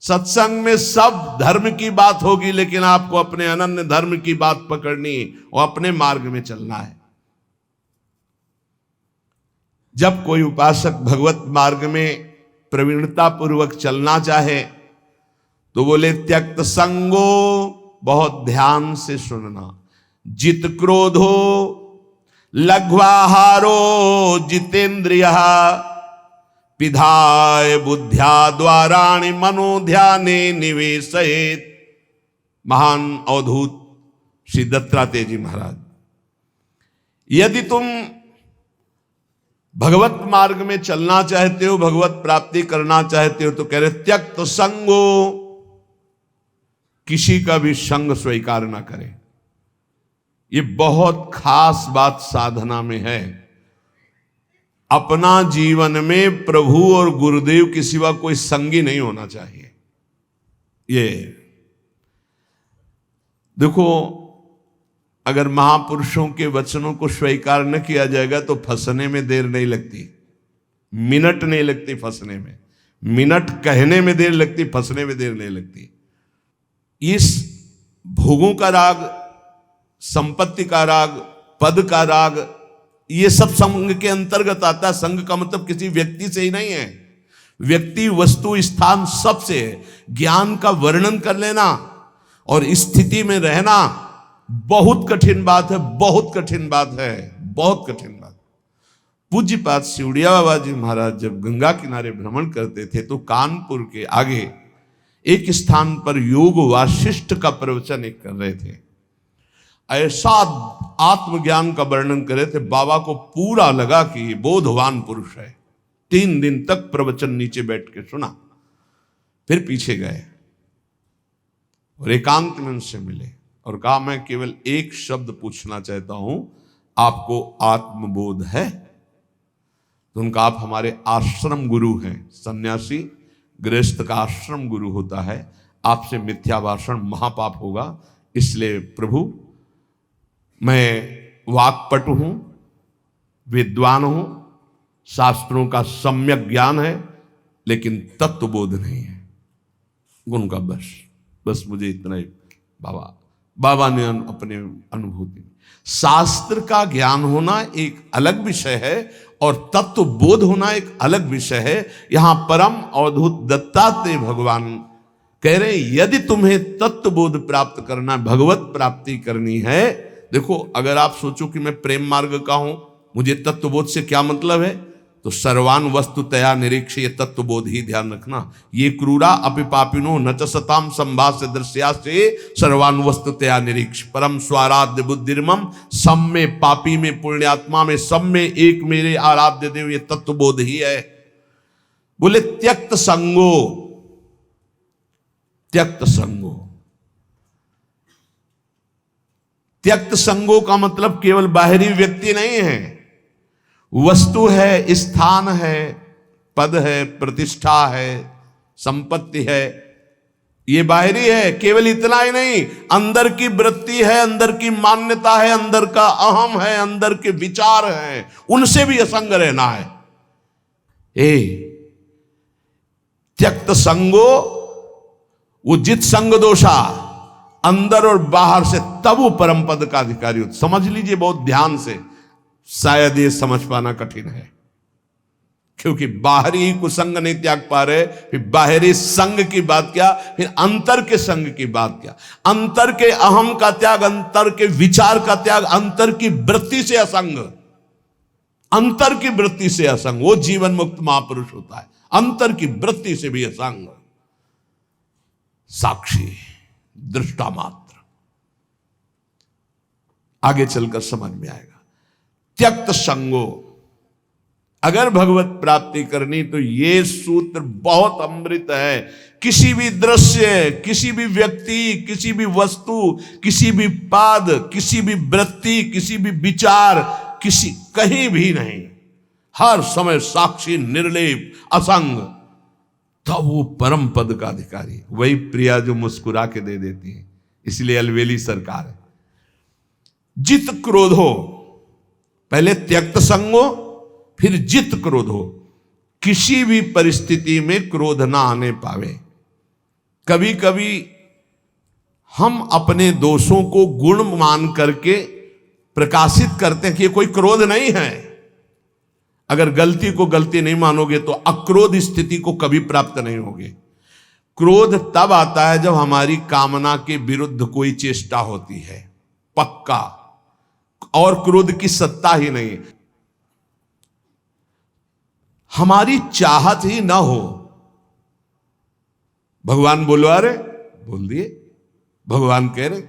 Speaker 1: सत्संग में सब धर्म की बात होगी, लेकिन आपको अपने अनन्य धर्म की बात पकड़नी और अपने मार्ग में चलना है। जब कोई उपासक भगवत मार्ग में प्रवीणता पूर्वक चलना चाहे तो बोले त्यक्त संगो, बहुत ध्यान से सुनना, जित क्रोधो लघ्वाहारो जितेंद्रिय पिधाय बुद्ध्या द्वाराणि मनो ध्याने निवेशयेत्। महान अवधूत श्री दत्तात्रेय जी महाराज, यदि तुम भगवत मार्ग में चलना चाहते हो, भगवत प्राप्ति करना चाहते हो, तो कह रहे त्यक्त संगो, किसी का भी संग स्वीकार ना करें। ये बहुत खास बात साधना में है। अपना जीवन में प्रभु और गुरुदेव के सिवा कोई संगी नहीं होना चाहिए। ये देखो, अगर महापुरुषों के वचनों को स्वीकार न किया जाएगा तो फंसने में देर नहीं लगती, मिनट नहीं लगती फंसने में। मिनट कहने में देर लगती, फंसने में देर नहीं लगती। इस भोगों का राग, संपत्ति का राग, पद का राग, ये सब संग के अंतर्गत आता है। संग का मतलब किसी व्यक्ति से ही नहीं है, व्यक्ति, वस्तु, स्थान सब से है। ज्ञान का वर्णन कर लेना और स्थिति में रहना बहुत कठिन बात है, बहुत कठिन बात है, बहुत कठिन बात। पूज्यपाद सिवड़िया बाबा जी महाराज जब गंगा किनारे भ्रमण करते थे तो कानपुर के आगे एक स्थान पर योग वासिष्ठ का प्रवचन एक कर रहे थे। ऐसा आत्मज्ञान का वर्णन कर रहे थे, बाबा को पूरा लगा कि ये बोधवान पुरुष है। 3 दिन तक प्रवचन नीचे बैठ के सुना, फिर पीछे गए और एकांत में उनसे मिले और कहा, मैं केवल एक शब्द पूछना चाहता हूं, आपको आत्मबोध है? तो उनका, आप हमारे आश्रम गुरु हैं। सन्यासी गृहस्थ का आश्रम गुरु होता है, आपसे मिथ्या भाषण महापाप होगा, इसलिए प्रभु मैं वाक्पटु हूं, विद्वान हूं, शास्त्रों का सम्यक ज्ञान है, लेकिन तत्वबोध नहीं है। उनका बस मुझे इतना ही। बाबा ने अपने अनुभूति, शास्त्र का ज्ञान होना एक अलग विषय है और तत्व बोध होना एक अलग विषय है। यहां परम अवधूत दत्तात्रेय भगवान कह रहे हैं, यदि तुम्हें तत्व बोध प्राप्त करना, भगवत प्राप्ति करनी है। देखो, अगर आप सोचो कि मैं प्रेम मार्ग का हूं, मुझे तत्वबोध से क्या मतलब है, तो सर्वान वस्तु तया निरीक्ष, ये तत्वबोध ही ध्यान रखना। ये क्रूरा अपि पापिनो न च सताम संभाष्य दृश्या से सर्वान वस्तु तया निरीक्ष, परम स्वाराध्य बुद्धिर्मम, सब में पापी में पुण्यात्मा में सब में एक मेरे आराध्य देव, ये तत्वबोध ही है। बोले त्यक्त संगो, त्यक्त संगो, त्यक्त संगो का मतलब केवल बाहरी व्यक्ति नहीं है, वस्तु है, स्थान है, पद है, प्रतिष्ठा है, संपत्ति है, ये बाहरी है। केवल इतना ही नहीं, अंदर की वृत्ति है, अंदर की मान्यता है, अंदर का अहम है, अंदर के विचार हैं, उनसे भी असंग रहना है। त्यक्त संगो, वो जित संग दोषा, अंदर और बाहर से, तब वो परम पद का अधिकारी हो। समझ लीजिए बहुत ध्यान से, शायद ये समझ पाना कठिन है, क्योंकि बाहरी कुसंग नहीं त्याग पा रहे, फिर बाहरी संग की बात क्या, फिर अंतर के संग की बात क्या। अंतर के अहम का त्याग, अंतर के विचार का त्याग, अंतर की वृत्ति से असंग, अंतर की वृत्ति से असंग, वो जीवन मुक्त महापुरुष होता है। अंतर की वृत्ति से भी असंग, साक्षी, दृष्टा मात्र। आगे चलकर समझ में आएगा। त्यक्त संगो, अगर भगवत प्राप्ति करनी तो ये सूत्र बहुत अमृत है। किसी भी दृश्य, किसी भी व्यक्ति, किसी भी वस्तु, किसी भी पाद, किसी भी वृत्ति, किसी भी विचार, किसी कहीं भी नहीं, हर समय साक्षी, निर्लेप, असंग, तब वो परम पद का अधिकारी। वही प्रिया जो मुस्कुरा के दे देती है, इसलिए अलवेली सरकार है। जित क्रोध हो, पहले त्यक्त संगो, फिर जित क्रोध हो, किसी भी परिस्थिति में क्रोध ना आने पावे। कभी कभी हम अपने दोषों को गुण मान करके प्रकाशित करते हैं कि ये कोई क्रोध नहीं है। अगर गलती को गलती नहीं मानोगे तो अक्रोध स्थिति को कभी प्राप्त नहीं होगे। क्रोध तब आता है जब हमारी कामना के विरुद्ध कोई चेष्टा होती है, पक्का, और क्रोध की सत्ता ही नहीं, हमारी चाहत ही ना हो। भगवान बोलवा रहे, बोल दिए, भगवान कह रहे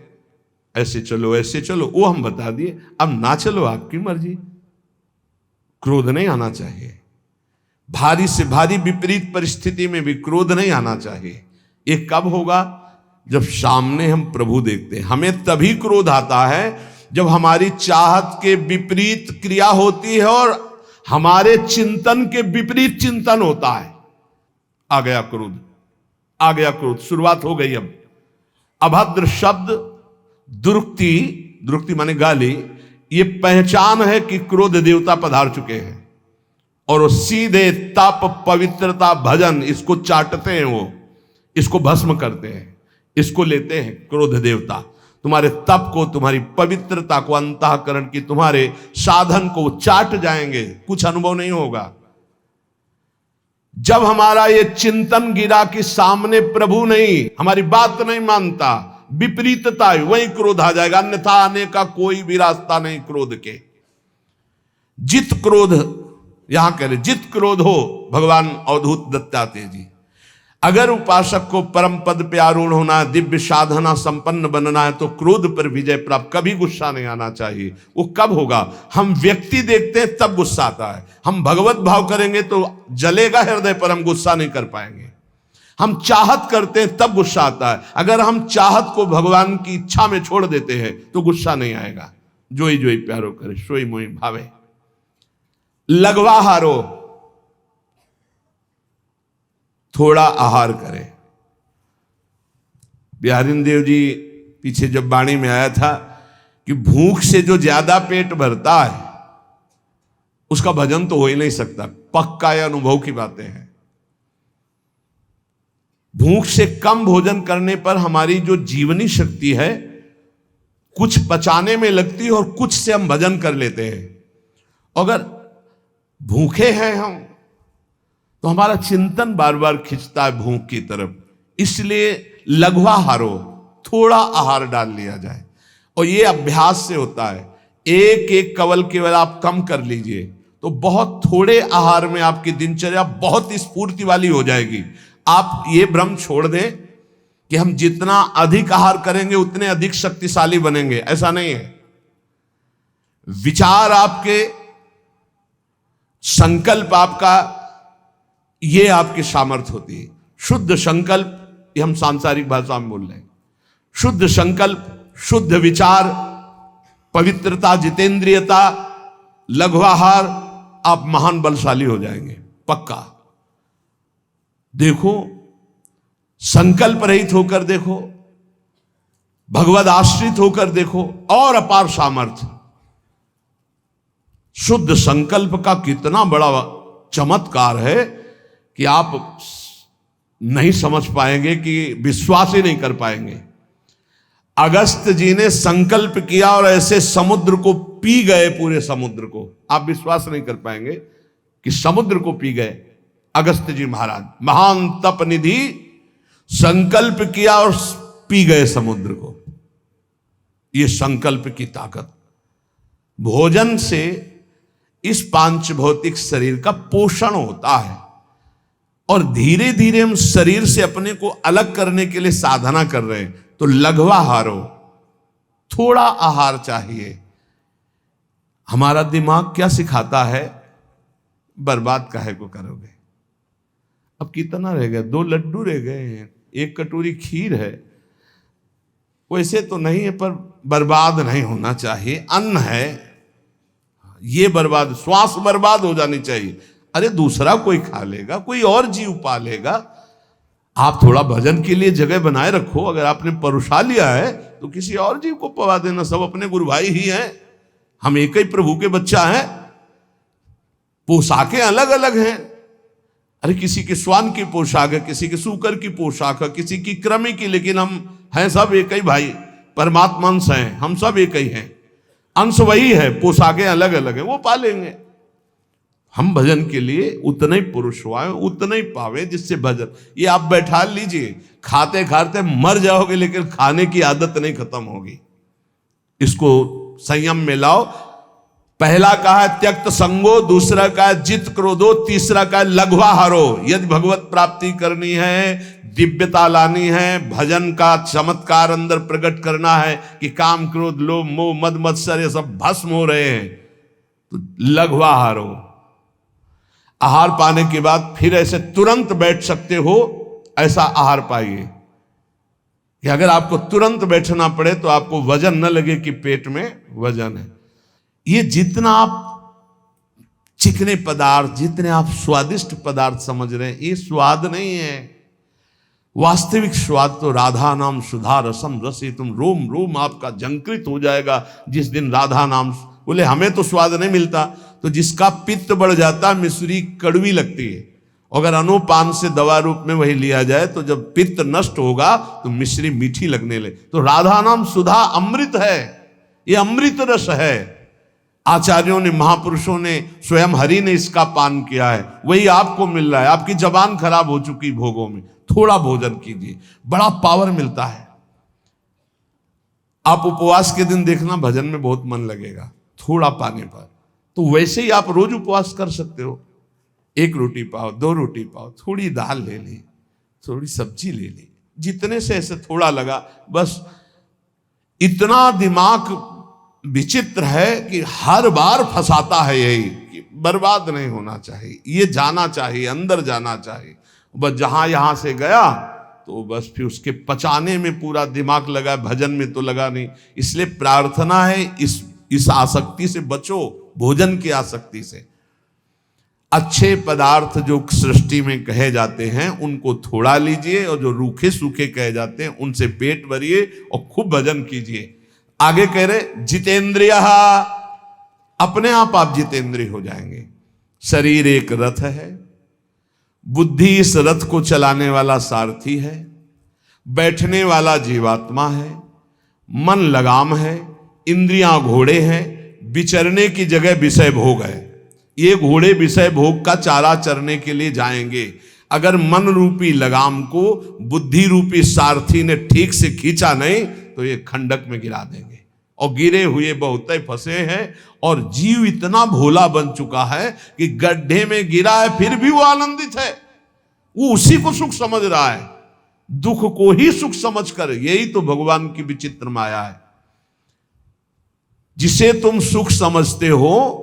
Speaker 1: ऐसे चलो ऐसे चलो, वो हम बता दिए, अब ना चलो आपकी मर्जी। क्रोध नहीं आना चाहिए। भारी से भारी विपरीत परिस्थिति में भी क्रोध नहीं आना चाहिए। ये कब होगा? जब सामने हम प्रभु देखते हैं। हमें तभी क्रोध आता है जब हमारी चाहत के विपरीत क्रिया होती है और हमारे चिंतन के विपरीत चिंतन होता है। आ गया क्रोध, आ गया क्रोध, शुरुआत हो गई। अब अभद्र शब्द, दुरुक्ति, दुरुक्ति माने गाली, ये पहचान है कि क्रोध देवता पधार चुके हैं। और वो सीधे तप, पवित्रता, भजन, इसको चाटते हैं, वो इसको भस्म करते हैं, इसको लेते हैं। क्रोध देवता तुम्हारे तप को, तुम्हारी पवित्रता को, अंतःकरण की तुम्हारे साधन को चाट जाएंगे, कुछ अनुभव नहीं होगा। जब हमारा ये चिंतन गिरा कि सामने प्रभु नहीं, हमारी बात नहीं मानता, विपरीतता है, वही क्रोध आ जाएगा। अन्यथा आने का कोई भी रास्ता नहीं क्रोध के। जित क्रोध, यहां कह रहे जित क्रोध हो, भगवान अवधूत दत्तात्रेय जी। अगर उपासक को परम पद पे आरूढ़ होना है, दिव्य साधना संपन्न बनना है, तो क्रोध पर विजय प्राप्त, कभी गुस्सा नहीं आना चाहिए। वो कब होगा? हम व्यक्ति देखते हैं तब गुस्सा आता है। हम भगवत भाव करेंगे तो जलेगा हृदय पर, हम गुस्सा नहीं कर पाएंगे। हम चाहत करते हैं तब गुस्सा आता है। अगर हम चाहत को भगवान की इच्छा में छोड़ देते हैं तो गुस्सा नहीं आएगा। जोई जोई प्यारो करे, सोई मोई भावे। लगवा हारो, थोड़ा आहार करें। बिहारी देव जी पीछे जब वाणी में आया था कि भूख से जो ज्यादा पेट भरता है उसका भजन तो हो ही नहीं सकता। पक्का यह अनुभव की बातें हैं। भूख से कम भोजन करने पर हमारी जो जीवनी शक्ति है कुछ पचाने में लगती है और कुछ से हम भजन कर लेते हैं। अगर भूखे हैं हम तो हमारा चिंतन बार बार खिंचता है भूख की तरफ। इसलिए लघुआ हारो, थोड़ा आहार डाल लिया जाए। और ये अभ्यास से होता है। एक एक कवल केवल आप कम कर लीजिए तो बहुत थोड़े आहार में आपकी दिनचर्या बहुत स्फूर्ति वाली हो जाएगी। आप ये भ्रम छोड़ दें कि हम जितना अधिक आहार करेंगे उतने अधिक शक्तिशाली बनेंगे, ऐसा नहीं है। विचार आपके, संकल्प आपका, ये आपकी सामर्थ्य होती है। शुद्ध संकल्प, ये हम सांसारिक भाषा में बोल रहे हैं, शुद्ध संकल्प, शुद्ध विचार, पवित्रता, जितेंद्रियता, लघु आहार, आप महान बलशाली हो जाएंगे पक्का। देखो, संकल्प रहित होकर देखो, भगवद आश्रित होकर देखो, और अपार सामर्थ्य। शुद्ध संकल्प का कितना बड़ा चमत्कार है कि आप नहीं समझ पाएंगे, कि विश्वास ही नहीं कर पाएंगे। अगस्त जी ने संकल्प किया और ऐसे समुद्र को पी गए, पूरे समुद्र को। आप विश्वास नहीं कर पाएंगे कि समुद्र को पी गए अगस्त जी महाराज। महान तप निधि, संकल्प किया और पी गए समुद्र को। यह संकल्प की ताकत। भोजन से इस पांच भौतिक शरीर का पोषण होता है, और धीरे धीरे हम शरीर से अपने को अलग करने के लिए साधना कर रहे हैं। तो लघु आहार हो, थोड़ा आहार चाहिए। हमारा दिमाग क्या सिखाता है? बर्बाद काहे को करोगे? अब कितना रह गया? 2 लड्डू रह गए हैं, 1 कटोरी खीर है। वैसे तो नहीं है, पर बर्बाद नहीं होना चाहिए। अन्न है, ये बर्बाद, श्वास बर्बाद हो जानी चाहिए। अरे दूसरा कोई खा लेगा, कोई और जीव पा लेगा। आप थोड़ा भजन के लिए जगह बनाए रखो। अगर आपने परोसा लिया है तो किसी और जीव को पवा देना। सब अपने गुरु भाई ही हैं, हम एक ही प्रभु के बच्चा हैं। पोशाकें अलग अलग हैं। अरे किसी के श्वान की पोशाक है, किसी के सूकर की पोशाक है, किसी की कृमि की, लेकिन हम हैं सब एक ही भाई, परमात्मा अंश हैं, हम सब एक ही हैं। अंश वही है, पोशाकें अलग अलग हैं, वो पालेंगे। हम भजन के लिए उतने ही पुरुष हुआ, उतने ही पावे जिससे भजन। ये आप बैठा लीजिए, खाते खाते मर जाओगे, लेकिन खाने की आदत नहीं खत्म होगी। इसको संयम में लाओ। पहला कहा है त्यक्त संगो, दूसरा कहा है जित क्रोधो, तीसरा कहा है लघुआहारो। यदि भगवत प्राप्ति करनी है, दिव्यता लानी है, भजन का चमत्कार अंदर प्रकट करना है कि काम क्रोध लोभ मोह मद मत्सर ये सब भस्म हो रहे हैं, तो लघुआहारो। आहार पाने के बाद फिर ऐसे तुरंत बैठ सकते हो, ऐसा आहार पाइए कि अगर आपको तुरंत बैठना पड़े तो आपको वजन न लगे कि पेट में वजन है। ये जितना आप चिकने पदार्थ, जितने आप स्वादिष्ट पदार्थ समझ रहे हैं, ये स्वाद नहीं है। वास्तविक स्वाद तो राधा नाम सुधा रसम रसी, तुम रोम रोम आपका झंकृत हो जाएगा जिस दिन राधा नाम। बोले हमें तो स्वाद नहीं मिलता, तो जिसका पित्त बढ़ जाता, मिश्री कड़वी लगती है। अगर अनुपान से दवा रूप में वही लिया जाए तो जब पित्त नष्ट होगा तो मिश्री मीठी लगने लगे। तो राधा नाम सुधा अमृत है, ये अमृत रस है। आचार्यों ने, महापुरुषों ने, स्वयं हरि ने इसका पान किया है, वही आपको मिल रहा है। आपकी जबान खराब हो चुकी भोगों में, थोड़ा भोजन कीजिए, बड़ा पावर मिलता है। आप उपवास के दिन देखना भजन में बहुत मन लगेगा थोड़ा पाने पर। तो वैसे ही आप रोज उपवास कर सकते हो। 1 रोटी पाओ, 2 रोटी पाओ, थोड़ी दाल ले ली, थोड़ी सब्जी ले ली, जितने से ऐसे थोड़ा लगा बस। इतना दिमाग विचित्र है कि हर बार फंसाता है यही कि बर्बाद नहीं होना चाहिए, ये जाना चाहिए, अंदर जाना चाहिए। बस जहां यहां से गया तो बस फिर उसके पचाने में पूरा दिमाग लगा, भजन में तो लगा नहीं। इसलिए प्रार्थना है इस आसक्ति से बचो, भोजन की आसक्ति से। अच्छे पदार्थ जो सृष्टि में कहे जाते हैं उनको थोड़ा लीजिए, और जो रूखे सूखे कहे जाते हैं उनसे पेट भरिए और खूब भजन कीजिए। आगे कह रहे जितेंद्रिय, अपने आप जितेंद्रिय हो जाएंगे। शरीर एक रथ है, बुद्धि इस रथ को चलाने वाला सारथी है, बैठने वाला जीवात्मा है, मन लगाम है, इंद्रियां घोड़े हैं, विचरने की जगह विषय भोग है। ये घोड़े विषय भोग का चारा चरने के लिए जाएंगे। अगर मन रूपी लगाम को बुद्धि रूपी सारथी ने ठीक से खींचा नहीं तो ये खंडक में गिरा देंगे। और गिरे हुए बहुत फंसे हैं, और जीव इतना भोला बन चुका है कि गड्ढे में गिरा है फिर भी वो आनंदित है, वो उसी को सुख समझ रहा है, दुख को ही सुख समझकर। यही तो भगवान की विचित्र माया है। जिसे तुम सुख समझते हो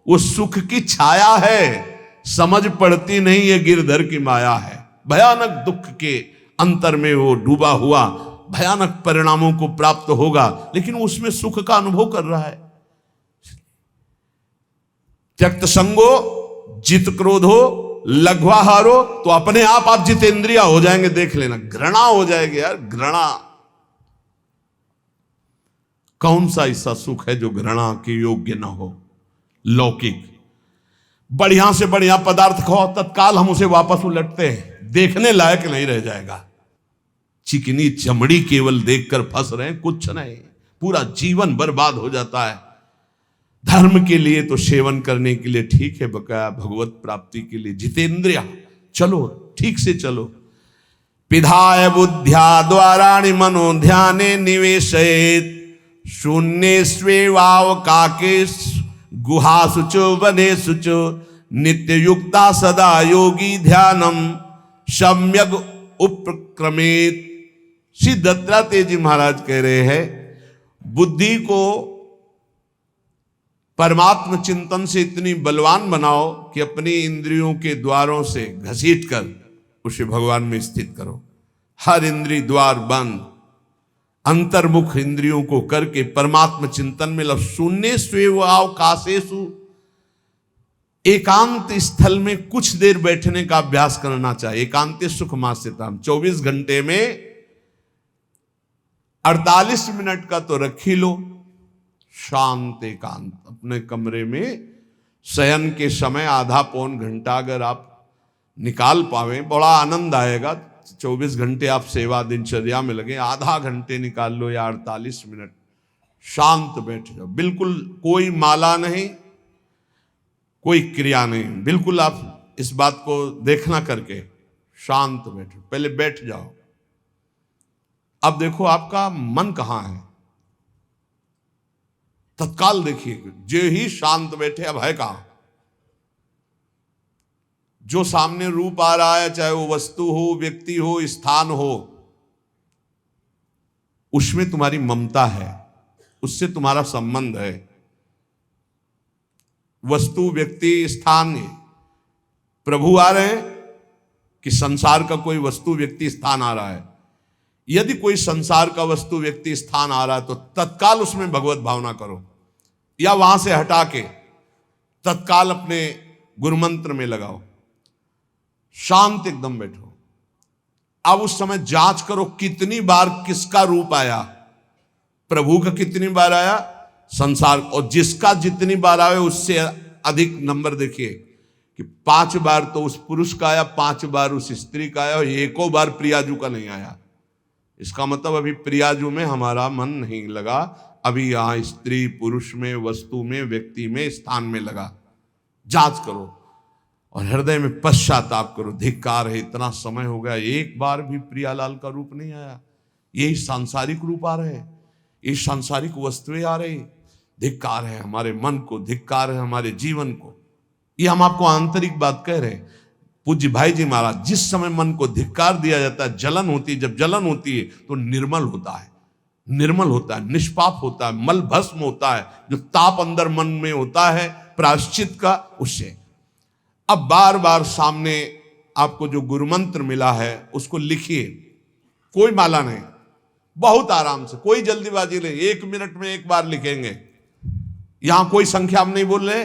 Speaker 1: वो सुख की छाया है, समझ पड़ती नहीं ये गिरधर की माया है। भयानक दुख के अंतर में वो डूबा हुआ भयानक परिणामों को प्राप्त होगा, लेकिन उसमें सुख का अनुभव कर रहा है। त्यक्त संगो जित क्रोधो लघ्वाहारो, तो अपने आप जितेंद्रिया हो जाएंगे। देख लेना, घृणा हो जाएगी यार, घृणा। कौन सा ऐसा सुख है जो घृणा के योग्य ना हो? लौकिक बढ़िया से बढ़िया पदार्थ खाओ, तत्काल हम उसे वापस उलटते हैं, देखने लायक नहीं रह जाएगा। चिकनी चमड़ी केवल देखकर फंस रहे हैं, कुछ नहीं, पूरा जीवन बर्बाद हो जाता है। धर्म के लिए तो सेवन करने के लिए ठीक है, बकाया भगवत प्राप्ति के लिए जितेंद्रिया चलो, ठीक से चलो। पिधाय बुद्ध्या द्वाराणि मनो ध्याने निवेशयेत्, शून्ये स्वेवावकाके गुहासुचो वनेसुचो, नित्य युक्ता सदा योगी ध्यानम सम्यक उपक्रमेत। श्री दत्तात्रेय जी महाराज कह रहे हैं, बुद्धि को परमात्म चिंतन से इतनी बलवान बनाओ कि अपनी इंद्रियों के द्वारों से घसीट कर उसे भगवान में स्थित करो। हर इंद्रिय द्वार बंद, अंतर्मुख इंद्रियों को करके परमात्म चिंतन में लग। शून्य स्वेवावकाशेषु, एकांत स्थल में कुछ देर बैठने का अभ्यास करना चाहिए। एकांत सुख मास्यताम, 24 घंटे में 48 मिनट का तो रख ही लो शांत एकांत। अपने कमरे में शयन के समय आधा पौन घंटा अगर आप निकाल पावे, बड़ा आनंद आएगा। 24 घंटे आप सेवा दिनचर्या में लगे, आधा घंटे निकाल लो या 48 मिनट शांत बैठ जाओ। बिल्कुल कोई माला नहीं, कोई क्रिया नहीं, बिल्कुल आप इस बात को देखना करके शांत बैठो। पहले बैठ जाओ, अब देखो आपका मन कहां है, तत्काल देखिए। जो ही शांत बैठे, अब है कहां? जो सामने रूप आ रहा है, चाहे वो वस्तु हो, व्यक्ति हो, स्थान हो, उसमें तुम्हारी ममता है, उससे तुम्हारा संबंध है। वस्तु, व्यक्ति, स्थान, प्रभु आ रहे हैं कि संसार का कोई वस्तु, व्यक्ति, स्थान आ रहा है? यदि कोई संसार का वस्तु, व्यक्ति, स्थान आ रहा है तो तत्काल उसमें भगवत भावना करो, या वहां से हटा के तत्काल अपने गुरु मंत्र में लगाओ, शांत एकदम बैठो। अब उस समय जांच करो कितनी बार किसका रूप आया, प्रभु का कितनी बार आया, संसार, और जिसका जितनी बार आए उससे अधिक नंबर देखिए कि 5 बार तो उस पुरुष का आया, 5 बार उस स्त्री का आया, और एको बार प्रियाजू का नहीं आया। इसका मतलब अभी प्रियाजू में हमारा मन नहीं लगा, अभी यहां स्त्री पुरुष में, वस्तु में, व्यक्ति में, स्थान में लगा। जांच करो और हृदय में पश्चाताप करो, धिक्कार है, इतना समय हो गया एक बार भी प्रियालाल का रूप नहीं आया। यही सांसारिक रूप आ रहे, ये सांसारिक वस्तुएं आ रही, धिक्कार है हमारे मन को, धिक्कार है हमारे जीवन को। ये हम आपको आंतरिक बात कह रहे हैं। पूज्य भाई जी महाराज, जिस समय मन को धिक्कार दिया जाता है, जलन होती है, जब जलन होती है तो निर्मल होता है, निर्मल होता है, निष्पाप होता है, मल भस्म होता है। जो ताप अंदर मन में होता है प्रायश्चित का, उससे अब बार बार सामने आपको जो गुरु मंत्र मिला है उसको लिखिए। कोई माला नहीं, बहुत आराम से, कोई जल्दीबाजी नहीं, 1 मिनट में एक बार लिखेंगे। यहां कोई संख्या हम नहीं बोल रहे,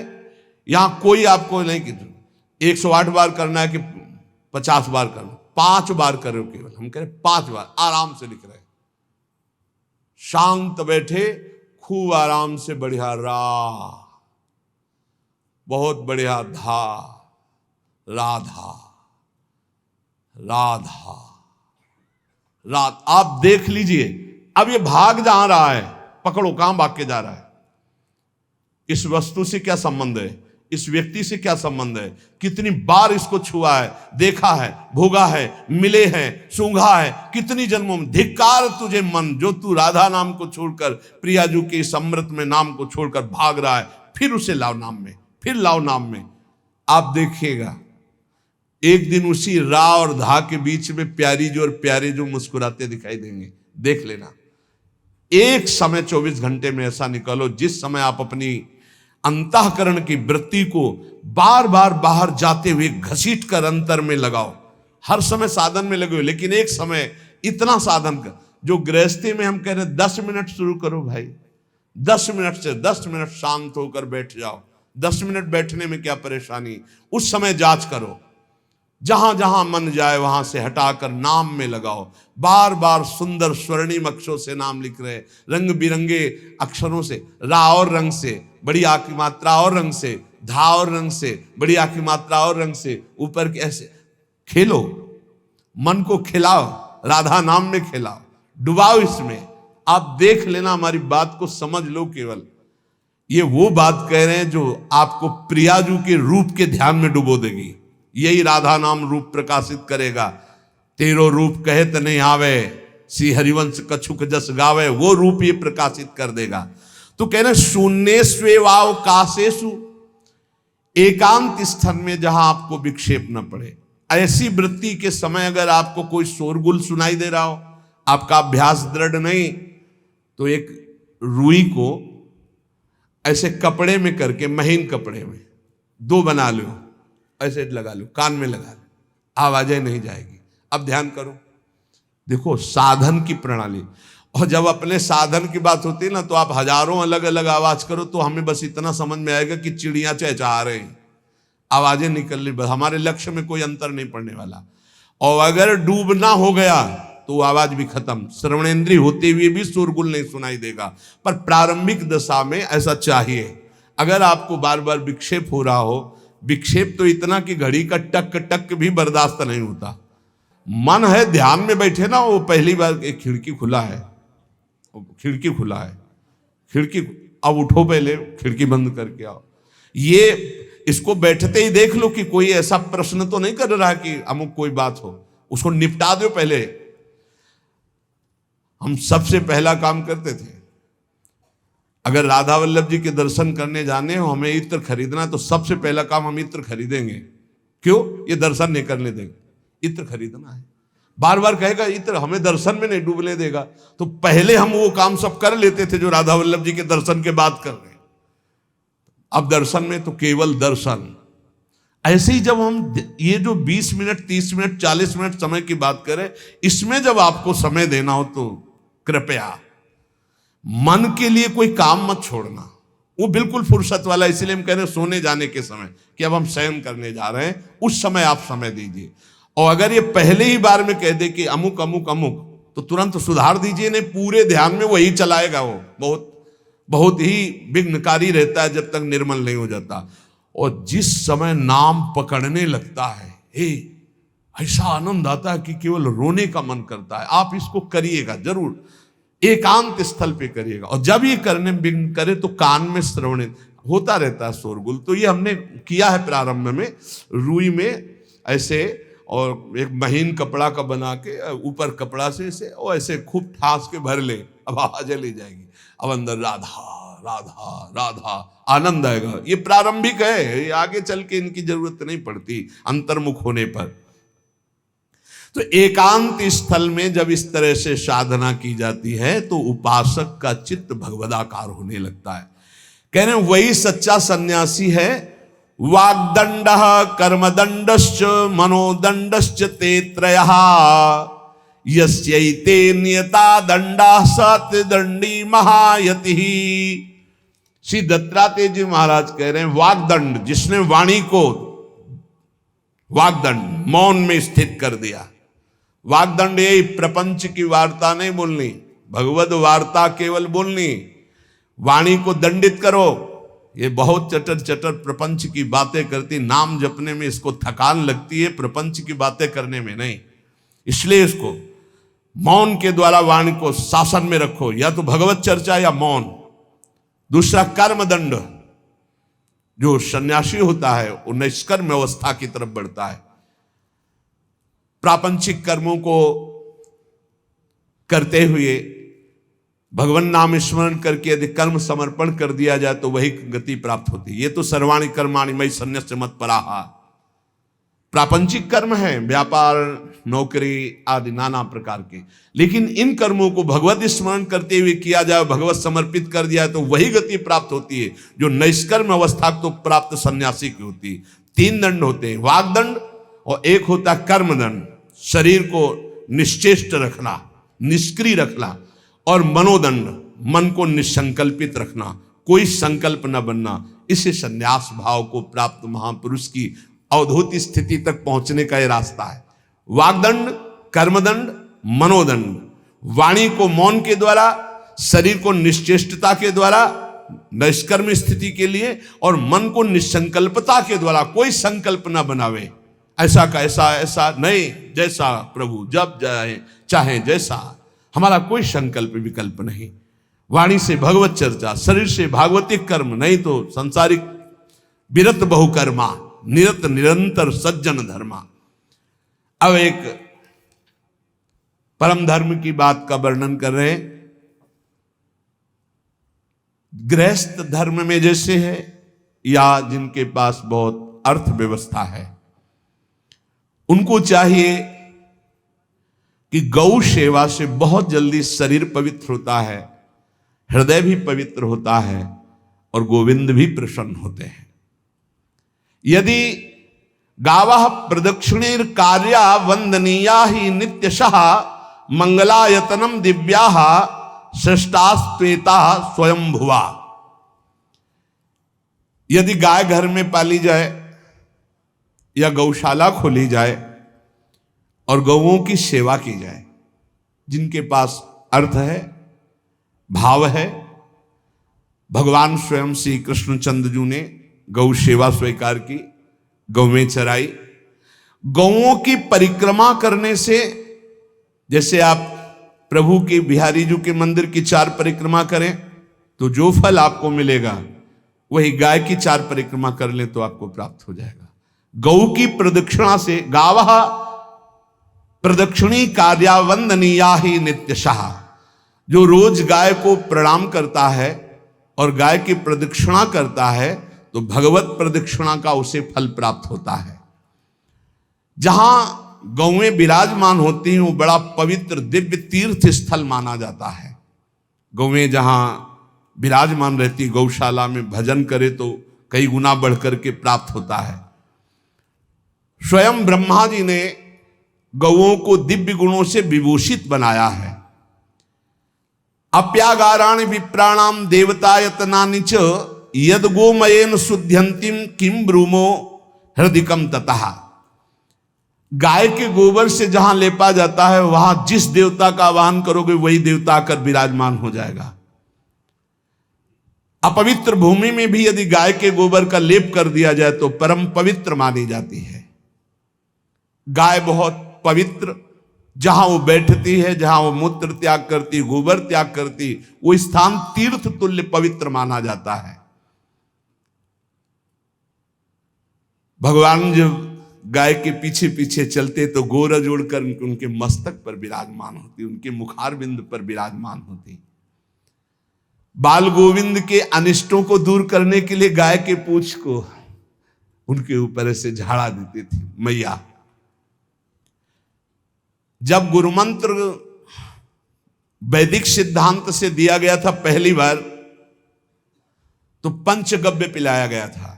Speaker 1: यहां कोई आपको नहीं कि 108 बार करना है कि 50 बार करना, 5 बार करो केवल। हम कह रहे 5 बार आराम से लिख रहे, शांत बैठे, खूब आराम से, बढ़िया रा, बहुत बढ़िया धा, राधा राधा रात। आप देख लीजिए अब ये भाग जहां रहा है, पकड़ो, कहां भाग के जा रहा है, इस वस्तु से क्या संबंध है? इस व्यक्ति से क्या संबंध है, कितनी बार इसको छुआ है, देखा है, भोगा है, मिले हैं, सूंघा है, कितनी जन्मों में। धिक्कार तुझे मन, जो तू राधा नाम को छोड़कर, प्रियाजू के इस अमृत में नाम को छोड़कर भाग रहा है, फिर उसे लाओ नाम में, फिर लाओ नाम में। आप देखिएगा एक दिन उसी रा और धा के बीच में प्यारी जो और प्यारे जो मुस्कुराते दिखाई देंगे। देख लेना, एक समय 24 घंटे में ऐसा निकालो जिस समय आप अपनी अंतःकरण की वृत्ति को बार बार बाहर जाते हुए घसीट कर अंतर में लगाओ। हर समय साधन में लगे हो, लेकिन एक समय इतना साधन कर, जो गृहस्थी में हम कह रहे 10 मिनट शुरू करो भाई, 10 मिनट से 10 मिनट शांत होकर बैठ जाओ। 10 मिनट बैठने में क्या परेशानी, उस समय जांच करो, जहां जहां मन जाए वहां से हटाकर नाम में लगाओ। बार बार सुंदर स्वर्णिम अक्षरों से नाम लिख रहे, रंग बिरंगे अक्षरों से, रा और रंग से, बड़ी आ की मात्रा और रंग से, धा और रंग से, बड़ी आ की मात्रा और रंग से, ऊपर के ऐसे खेलो, मन को खिलाओ, राधा नाम में खिलाओ, डुबाओ इसमें। आप देख लेना, हमारी बात को समझ लो। केवल ये वो बात कह रहे हैं जो आपको प्रियाजू के रूप के ध्यान में डुबो देगी। यही राधा नाम रूप प्रकाशित करेगा। तेरो रूप कहत नहीं आवे, श्री हरिवंश कछुक जस गावे, वो रूप ये प्रकाशित कर देगा। तो कह रहे शून्य स्वेवाव काशेषु, एकांत स्थान में जहां आपको विक्षेप न पड़े। ऐसी वृत्ति के समय अगर आपको कोई शोरगुल सुनाई दे रहा हो, आपका अभ्यास दृढ़ नहीं, तो एक रुई को ऐसे कपड़े में करके, महीन कपड़े में 2 बना लो, ऐसे लगा लो, कान में लगा लो, आवाजें नहीं जाएगी। अब ध्यान करो, देखो साधन की प्रणाली। और जब अपने साधन की बात होती है ना, तो आप हजारों अलग अलग आवाज करो तो हमें बस इतना समझ में आएगा कि चिड़िया चहचहा रहे हैं, आवाजें निकल रही, बस हमारे लक्ष्य में कोई अंतर नहीं पड़ने वाला। और अगर डूबना हो गया तो आवाज भी खत्म, श्रवणेंद्रिय होते हुए भी शोरगुल नहीं सुनाई देगा। पर प्रारंभिक दशा में ऐसा चाहिए। अगर आपको बार बार विक्षेप हो रहा हो, विक्षेप तो इतना कि घड़ी का टक टक भी बर्दाश्त नहीं होता। मन है ध्यान में बैठे ना, वो पहली बार एक खिड़की खुला है, खिड़की खुला है, खिड़की, अब उठो, पहले खिड़की बंद करके आओ। ये इसको बैठते ही देख लो कि कोई ऐसा प्रश्न तो नहीं कर रहा कि अमुक कोई बात हो, उसको निपटा दो पहले। हम सबसे पहला काम करते थे, अगर राधा वल्लभ जी के दर्शन करने जाने हो, हमें इत्र खरीदना, तो सबसे पहला काम हम इत्र खरीदेंगे। क्यों? ये दर्शन नहीं करने देंगे, इत्र खरीदना है। बार बार कहेगा इत्र हमें दर्शन में नहीं डूबने देगा, तो पहले हम वो काम सब कर लेते थे जो राधा वल्लभ जी के दर्शन के बाद कर रहे हैं। अब दर्शन में तो केवल दर्शन। ऐसे ही जब हम ये जो 20 मिनट, 30 मिनट, 40 मिनट समय की बात करें, इसमें जब आपको समय देना हो तो कृपया मन के लिए कोई काम मत छोड़ना, वो बिल्कुल फुर्सत वाला। इसलिए हम कह रहे हैं सोने जाने के समय कि अब हम शयन करने जा रहे हैं, उस समय आप समय दीजिए। और अगर ये पहले ही बार में कह दे कि अमुक अमुक अमुक, तो तुरंत सुधार दीजिए, नहीं पूरे ध्यान में वही चलाएगा। वो बहुत बहुत ही विघ्नकारी रहता है जब तक निर्मल नहीं हो जाता। और जिस समय नाम पकड़ने लगता है, ऐसा आनंद आता है कि केवल रोने का मन करता है। आप इसको करिएगा जरूर, एकांत स्थल पे करिएगा। और जब ये करने विघ्न करे तो कान में श्रवण होता रहता है शोरगुल। तो ये हमने किया है प्रारंभ में, रुई में ऐसे, और एक महीन कपड़ा का बना के ऊपर कपड़ा से ऐसे और ऐसे खूब ठास के भर ले, अब आवाजें ले जाएगी, अब अंदर राधा राधा राधा, आनंद आएगा। ये प्रारंभिक है, ये आगे चल के इनकी जरूरत नहीं पड़ती अंतर्मुख होने पर। तो एकांत स्थल में जब इस तरह से साधना की जाती है तो उपासक का चित्त भगवदाकार होने लगता है। कह रहे वही सच्चा सन्यासी है। वाग्दंड कर्मदंडश्च मनोदंडश्च ते त्रयः, यस्यैते नियता दंडा सत्यदंडी महायति। श्री दत्तात्रेय जी महाराज कह रहे हैं वाग्दंड, जिसने वाणी को वाग्दंड मौन में स्थित कर दिया। वाग्दंड यही प्रपंच की वार्ता नहीं बोलनी, भगवद वार्ता केवल बोलनी। वाणी को दंडित करो, ये बहुत चटर चटर प्रपंच की बातें करती, नाम जपने में इसको थकान लगती है, प्रपंच की बातें करने में नहीं। इसलिए इसको मौन के द्वारा वाणी को शासन में रखो, या तो भगवत चर्चा या मौन। दूसरा कर्मदंड, जो सन्यासी होता है वो निष्कर्म अवस्था की तरफ बढ़ता है। प्रापंचिक कर्मों को करते हुए भगवान नाम स्मरण करके यदि कर्म समर्पण कर दिया जाए तो वही गति प्राप्त होती है। ये तो सर्वाणि कर्माणि मयि सन्न्यस्य मत्पराः प्रापंचिक कर्म है, व्यापार, नौकरी आदि नाना प्रकार के। लेकिन इन कर्मों को भगवत स्मरण करते हुए किया जाए, भगवत समर्पित कर दिया तो वही गति प्राप्त होती है जो निष्कर्म अवस्था को प्राप्त सन्यासी की होती है। 3 दंड होते हैं, वागदंड और एक होता कर्मदंड, शरीर को निश्चेष्ट रखना, निष्क्रिय रखना, और मनोदंड, मन को निसंकल्पित रखना, कोई संकल्प न बनना। इसे संन्यास भाव को प्राप्त महापुरुष की अवधूत स्थिति तक पहुंचने का यह रास्ता है। वागदंड, कर्मदंड, मनोदंड, वाणी को मौन के द्वारा, शरीर को निश्चेष्टता के द्वारा निष्कर्म स्थिति के लिए, और मन को निसंकल्पता के द्वारा, कोई संकल्प न बनावे, ऐसा का ऐसा, ऐसा नहीं, जैसा प्रभु जब चाहे जैसा, हमारा कोई संकल्प विकल्प नहीं। वाणी से भगवत चर्चा, शरीर से भागवतिक कर्म, नहीं तो सांसारिक विरत बहुकर्मा, निरत निरंतर सज्जन धर्मा। अब एक परम धर्म की बात का वर्णन कर रहे हैं। गृहस्थ धर्म में जैसे है, या जिनके पास बहुत अर्थव्यवस्था है, उनको चाहिए कि गौ सेवा से बहुत जल्दी शरीर पवित्र होता है, हृदय भी पवित्र होता है, और गोविंद भी प्रसन्न होते हैं। यदि गावः प्रदक्षिणेर कार्या वंदनीया ही नित्यशः मंगलायतनम दिव्याः श्रेष्ठास्त्वेता स्वयंभुवा। यदि गाय घर में पाली जाए या गौशाला खोली जाए और गौओं की सेवा की जाए, जिनके पास अर्थ है, भाव है, भगवान स्वयं श्री कृष्णचंद्र जी ने गौ सेवा स्वीकार की, गौवें चराई। गौओं की परिक्रमा करने से, जैसे आप प्रभु के बिहारी जी के मंदिर की 4 परिक्रमा करें तो जो फल आपको मिलेगा वही गाय की 4 परिक्रमा कर लें तो आपको प्राप्त हो जाएगा। गौ की प्रदक्षिणा से, गावः प्रदक्षिणी कार्या वंदनीया ही नित्यशः, जो रोज गाय को प्रणाम करता है और गाय की प्रदक्षिणा करता है तो भगवत प्रदक्षिणा का उसे फल प्राप्त होता है। जहां गौएं विराजमान होती हैं वो बड़ा पवित्र दिव्य तीर्थ स्थल माना जाता है। गौएं जहां विराजमान रहती, गौशाला में भजन करे तो कई गुना बढ़कर के प्राप्त होता है। स्वयं ब्रह्मा जी ने गौओं को दिव्य गुणों से विभूषित बनाया है। अप्यागाराणि विप्राणाम देवतायतनानि च यद गोमयेन शुद्ध्यंतिम किम ब्रूमो हृदिकम ततः। गाय के गोबर से जहां लेपा जाता है वहां जिस देवता का आवाहन करोगे वही देवता आकर विराजमान हो जाएगा। अपवित्र भूमि में भी यदि गाय के गोबर का लेप कर दिया जाए तो परम पवित्र मानी जाती है। गाय बहुत पवित्र, जहां वो बैठती है, जहां वो मूत्र त्याग करती, गोबर त्याग करती, वो स्थान तीर्थ तुल्य पवित्र माना जाता है। भगवान जब गाय के पीछे पीछे चलते तो गोरा जोड़कर उनके मस्तक पर विराजमान होती, उनके मुखार बिंद पर विराजमान होती। बाल गोविंद के अनिष्टों को दूर करने के लिए गाय के पूंछ को उनके ऊपर ऐसे झाड़ा देती थी मैया। जब गुरुमंत्र वैदिक सिद्धांत से दिया गया था पहली बार तो पंचगव्य पिलाया गया था।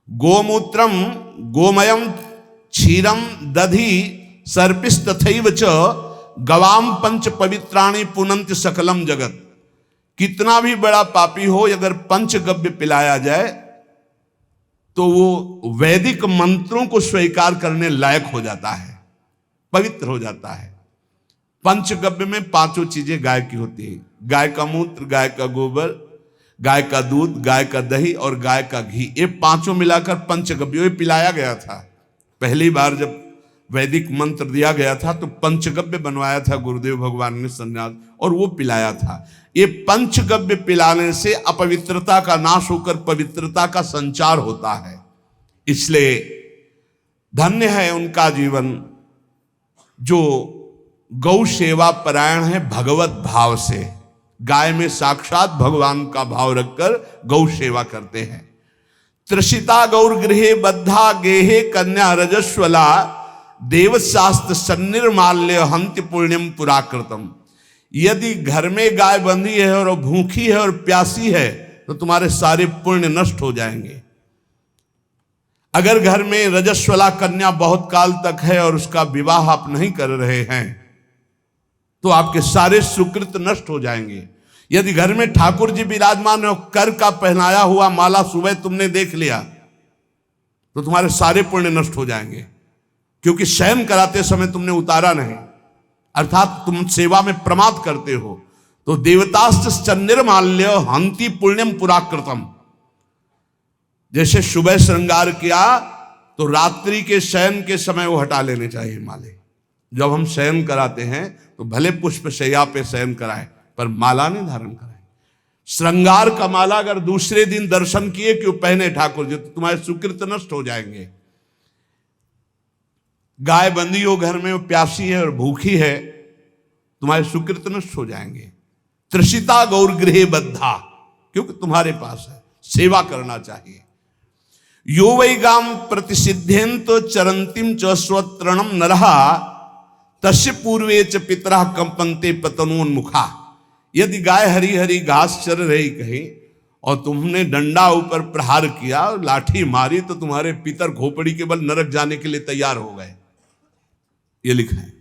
Speaker 1: गोमूत्रम गोमयम क्षीरम दधि सर्पिस्तथैव च गवाम पंच पवित्राणि पुनंत सकलम जगत। कितना भी बड़ा पापी हो, अगर पंचगव्य पिलाया जाए तो वो वैदिक मंत्रों को स्वीकार करने लायक हो जाता है, पवित्र हो जाता है। पंचगव्य में 5 चीजें गाय की होती है। गाय का मूत्र, गाय का गोबर, गाय का दूध, गाय का दही और गाय का घी, ये 5 मिलाकर पंचगव्य पिलाया गया था। पहली बार जब वैदिक मंत्र दिया गया था तो पंचगव्य बनवाया था गुरुदेव भगवान ने संन्यास, और वो पिलाया था। ये पंचगव्य पिलाने से अपवित्रता का नाश होकर पवित्रता का संचार होता है। इसलिए धन्य है उनका जीवन जो गौ सेवा परायण है भगवत भाव से, गाय में साक्षात भगवान का भाव रखकर गौ सेवा करते हैं। त्रिषिता गौर गृहे बद्धा गेहे कन्या रजस्वला देवशास्त्र सन्निर्माल्य हंति पुण्यम पुराकृतम। यदि घर में गाय बंधी है और भूखी है और प्यासी है तो तुम्हारे सारे पुण्य नष्ट हो जाएंगे। अगर घर में रजस्वला कन्या बहुत काल तक है और उसका विवाह आप नहीं कर रहे हैं तो आपके सारे सुकृत नष्ट हो जाएंगे। यदि घर में ठाकुर जी विराजमान है, कर का पहनाया हुआ माला सुबह तुमने देख लिया तो तुम्हारे सारे पुण्य नष्ट हो जाएंगे, क्योंकि शयन कराते समय तुमने उतारा नहीं, अर्थात तुम सेवा में प्रमाद करते हो। तो देवतास्त्र सन्निर्माल्य हंति पुण्यम पुराकृतम। जैसे सुबह श्रृंगार किया तो रात्रि के शयन के समय वो हटा लेने चाहिए माले। जब हम शयन कराते हैं तो भले पुष्प शैया पे शयन कराएं पर माला नहीं धारण कराएं। श्रृंगार का माला अगर दूसरे दिन दर्शन किए क्यों पहने ठाकुर जी तो तुम्हारे सुकृत नष्ट हो जाएंगे। गाय बंदी हो घर में, वो प्यासी है और भूखी है, तुम्हारे सुकृत नष्ट हो जाएंगे। त्रिषिता गौर गृहे बद्धा, क्योंकि तुम्हारे पास है, सेवा करना चाहिए। यो वै गाम प्रतिसिद्धेन्त चरंतिम च स्वतरणम नरहा तस्य पूर्वे च पितरा कंपन्ते पतनोन्मुखा। यदि गाय हरी हरी घास चर रही कहीं और तुमने डंडा ऊपर प्रहार किया और लाठी मारी तो तुम्हारे पितर खोपड़ी के बल नरक जाने के लिए तैयार हो गए। ये लिखा है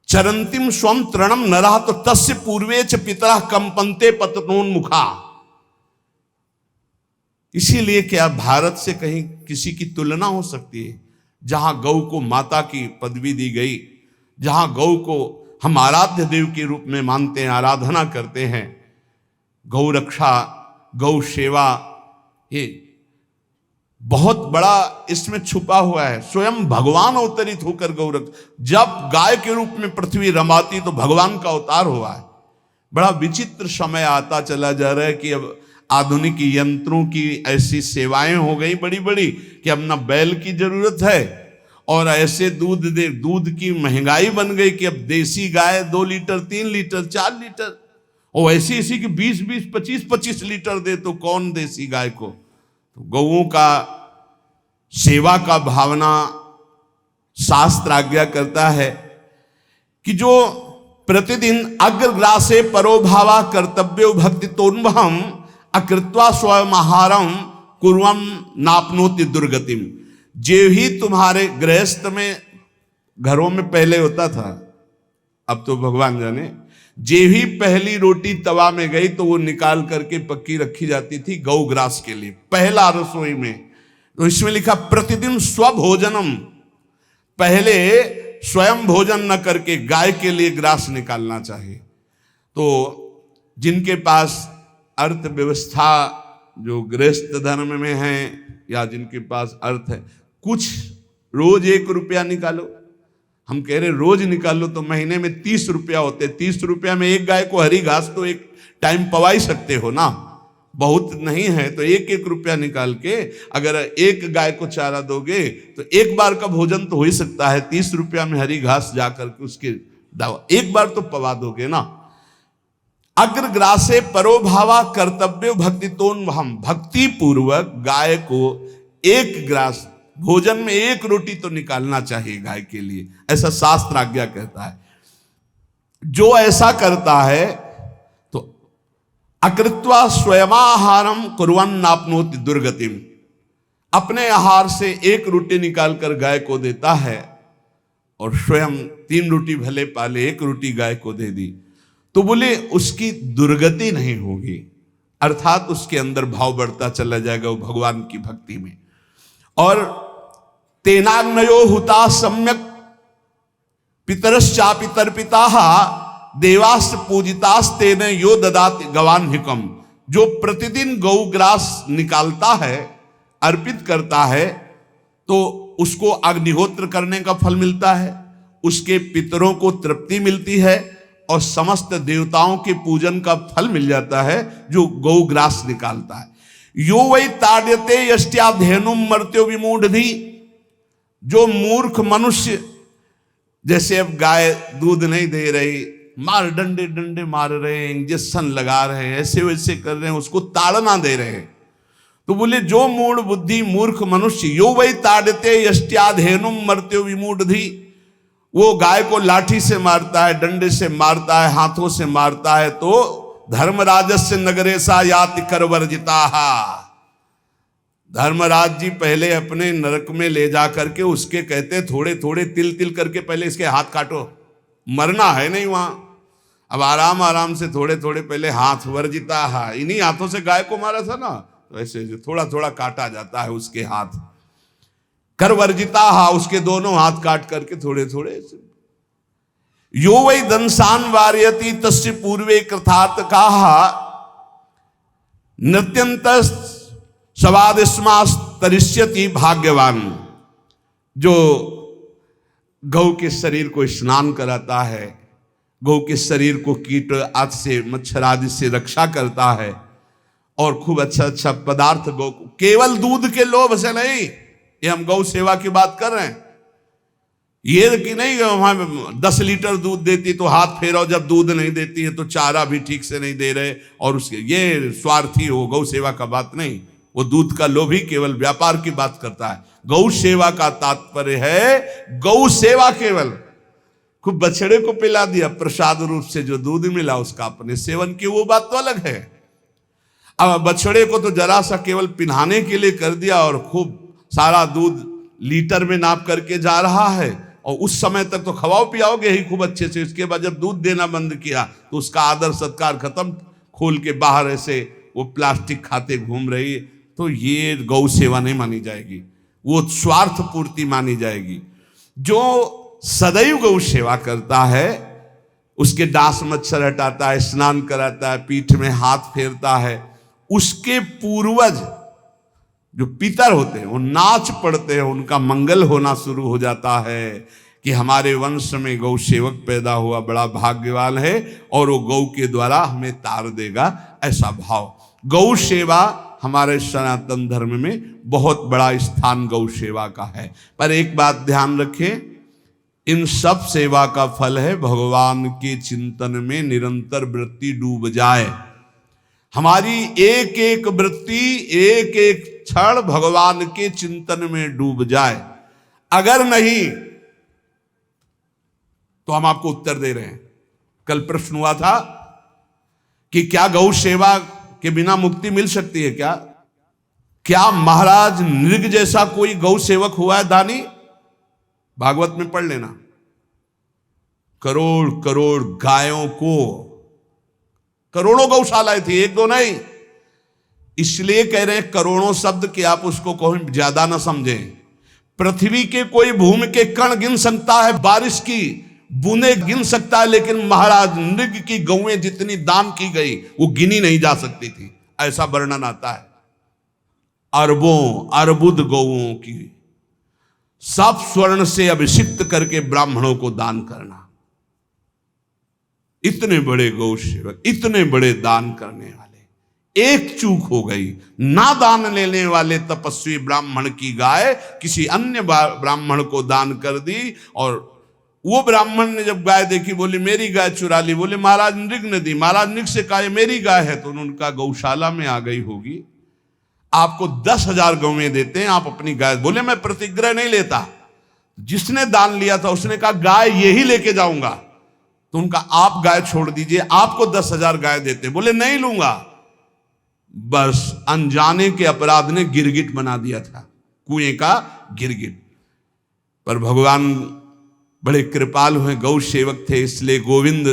Speaker 1: चरंतिम स्वम तृणम नरहा तो तस्य पूर्वे च पितरा कंपन्ते पतनोन्मुखा। इसीलिए क्या भारत से कहीं किसी की तुलना हो सकती है जहां गौ को माता की पदवी दी गई, जहां गौ को हम आराध्य देव के रूप में मानते हैं, आराधना करते हैं। गौ रक्षा, गौ सेवा, ये बहुत बड़ा इसमें छुपा हुआ है। स्वयं भगवान अवतरित होकर गौ रक्षा, जब गाय के रूप में पृथ्वी रमाती तो भगवान का अवतार हुआ है। बड़ा विचित्र समय आता चला जा रहा है कि अब आधुनिक यंत्रों की ऐसी सेवाएं हो गई बड़ी बड़ी कि अब ना बैल की जरूरत है और ऐसे दूध की महंगाई बन गई कि अब देसी गाय 2 लीटर 3 लीटर 4 लीटर और ऐसी की 20-20 25-25 लीटर दे तो कौन देसी गाय को। तो गौओं का सेवा का भावना शास्त्र आज्ञा करता है कि जो प्रतिदिन अग्रग्रासे परोभावा कर्तव्यो भक्ति तोन्वहम अकृत्वा स्वयं आहारम कुर्वम नापनोति दुर्गतिम। जे ही तुम्हारे गृहस्थ में घरों में पहले होता था, अब तो भगवान जाने, जे ही पहली रोटी तवा में गई तो वो निकाल करके पक्की रखी जाती थी गौग्रास के लिए, पहला रसोई में। तो इसमें लिखा प्रतिदिन स्वभोजनम, पहले स्वयं भोजन न करके गाय के लिए ग्रास निकालना चाहिए। तो जिनके पास अर्थव्यवस्था जो गृहस्थ धर्म में है या जिनके पास अर्थ है, कुछ रोज 1 रुपया निकालो। हम कह रहे रोज निकालो तो महीने में 30 रुपया होते। 30 रुपया में एक गाय को हरी घास तो एक टाइम पवा ही सकते हो ना, बहुत नहीं है तो 1-1 रुपया निकाल के अगर एक गाय को चारा दोगे तो एक बार का भोजन तो हो ही सकता है। 30 रुपया में हरी घास जाकर के उसके एक बार तो पवा दोगे ना। अग्रग्रासे परोभावा कर्तव्य भक्ति तोन्वहम, भक्ति पूर्वक गाय को 1 ग्रास भोजन में 1 रोटी तो निकालना चाहिए गाय के लिए, ऐसा शास्त्र आज्ञा कहता है। जो ऐसा करता है तो अकृत्वा स्वयमाहारम कुर्वन् नाप्नोति दुर्गतिम, अपने आहार से 1 रोटी निकालकर गाय को देता है और स्वयं 3 रोटी भले पाले 1 रोटी गाय को दे दी तो बोले उसकी दुर्गति नहीं होगी, अर्थात उसके अंदर भाव बढ़ता चला जाएगा वो भगवान की भक्ति में। और तेनाग्नयो हुता सम्यक पितरश्चापि तर्पिताः देवास्त पूजितास्तेन यो ददाति गवान्हिकम। जो प्रतिदिन गौग्रास निकालता है, अर्पित करता है, तो उसको अग्निहोत्र करने का फल मिलता है, उसके पितरों को तृप्ति मिलती है और समस्त देवताओं के पूजन का फल मिल जाता है जो गौग्रास निकालता है। यो वै ताड्यते यष्ट्याधेनुम मर्त्यो विमूढ़धि, जो मूर्ख मनुष्य, जैसे अब गाय दूध नहीं दे रही, मार डंडे डंडे मार रहे हैं, इंजेक्शन लगा रहे हैं, ऐसे वैसे कर रहे हैं, उसको ताड़ना दे रहे हैं, तो बोले जो मूढ़ बुद्धि मूर्ख मनुष्य, यो वै ताड्यते यष्ट्याधेनुम मर्त्यो विमूढ़धि, वो गाय को लाठी से मारता है, डंडे से मारता है, हाथों से मारता है, तो धर्मराजस्य नगरेशा याति करवर्जिताहा, धर्मराज जी पहले अपने नरक में ले जा करके उसके कहते थोड़े थोड़े तिल तिल करके पहले इसके हाथ काटो, मरना है नहीं वहां, अब आराम आराम से थोड़े थोड़े पहले हाथ वर्जिताहा, इन्हीं हाथों से गाय को मारा था ना, तो ऐसे थोड़ा थोड़ा काटा जाता है उसके हाथ, कर वर्जिताहा, उसके दोनों हाथ काट करके थोड़े थोड़े। यो वै दंसान वार्यति तस्य पूर्वे कृतार्थ काहा नृत्यंत सवादिस्मास तरिष्यति भाग्यवान, जो गौ के शरीर को स्नान कराता है, गौ के शरीर को कीट आदि से मच्छर आदि से रक्षा करता है और खूब अच्छा अच्छा पदार्थ गौ, केवल दूध के लोभ से नहीं, ये हम गौ सेवा की बात कर रहे हैं, ये कि नहीं वहां 10 लीटर दूध देती तो हाथ फेरो, जब दूध नहीं देती है तो चारा भी ठीक से नहीं दे रहे, और उसके ये स्वार्थी हो, गौ सेवा का बात नहीं, वो दूध का लोभी केवल व्यापार की बात करता है। गौ सेवा का तात्पर्य है गौ सेवा, केवल खूब बछड़े को पिला दिया प्रसाद रूप से, जो दूध मिला उसका अपने सेवन की, वो बात तो अलग है। अब बछड़े को तो जरा सा केवल पिन्हाने के लिए कर दिया और खूब सारा दूध लीटर में नाप करके जा रहा है, और उस समय तक तो खवाओ पियाओगे ही खूब अच्छे से, इसके बाद जब दूध देना बंद किया तो उसका आदर सत्कार खत्म, खोल के बाहर ऐसे वो प्लास्टिक खाते घूम रही, तो ये गौ सेवा नहीं मानी जाएगी, वो स्वार्थ पूर्ति मानी जाएगी। जो सदैव गौ सेवा करता है, उसके डांस मच्छर हटाता है, स्नान कराता है, पीठ में हाथ फेरता है, उसके पूर्वज जो पितर होते हैं वो नाच पड़ते हैं, उनका मंगल होना शुरू हो जाता है कि हमारे वंश में गौ सेवक पैदा हुआ, बड़ा भाग्यवान है, और वो गौ के द्वारा हमें तार देगा, ऐसा भाव। गौ सेवा हमारे सनातन धर्म में बहुत बड़ा स्थान गौ सेवा का है। पर एक बात ध्यान रखें, इन सब सेवा का फल है भगवान के चिंतन में निरंतर वृत्ति डूब जाए, हमारी एक एक वृत्ति एक एक क्षण भगवान के चिंतन में डूब जाए। अगर नहीं तो हम आपको उत्तर दे रहे हैं। कल प्रश्न हुआ था कि क्या गौ सेवा के बिना मुक्ति मिल सकती है? क्या महाराज नृग जैसा कोई गौ सेवक हुआ है दानी? भागवत में पढ़ लेना, करोड़ करोड़ गायों को, करोड़ों गौशालाएं थी, एक दो नहीं, इसलिए कह रहे हैं करोड़ों शब्द कि आप उसको कोई ज्यादा ना समझें। पृथ्वी के कोई भूमि के कण गिन सकता है, बारिश की बूंदे गिन सकता है, लेकिन महाराज नृग की गौएं जितनी दान की गई वो गिनी नहीं जा सकती थी, ऐसा वर्णन आता है। अरबों अर्बुद गौओं की सब स्वर्ण से अभिषिक्त करके ब्राह्मणों को दान करना, इतने बड़े गौ सेवक, इतने बड़े दान करने वाले, एक चूक हो गई, ना दान लेने वाले तपस्वी ब्राह्मण की गाय किसी अन्य ब्राह्मण को दान कर दी, और वो ब्राह्मण ने जब गाय देखी बोली मेरी गाय चुरा ली, बोले महाराज नृग ने दी। महाराज नृग से कहा मेरी गाय है, तो उनका गौशाला में आ गई होगी, आपको 10,000 गौएं देते हैं, आप अपनी गाय। बोले मैं प्रतिग्रह नहीं लेता। जिसने दान लिया था उसने कहा गाय यही लेके जाऊंगा, तो उनका आप गाय छोड़ दीजिए, आपको 10,000 गाय देते। बोले नहीं लूंगा। बस अनजाने के अपराध ने गिरगिट बना दिया था, कुएं का गिरगिट। पर भगवान बड़े कृपाल हुए, गौ सेवक थे, इसलिए गोविंद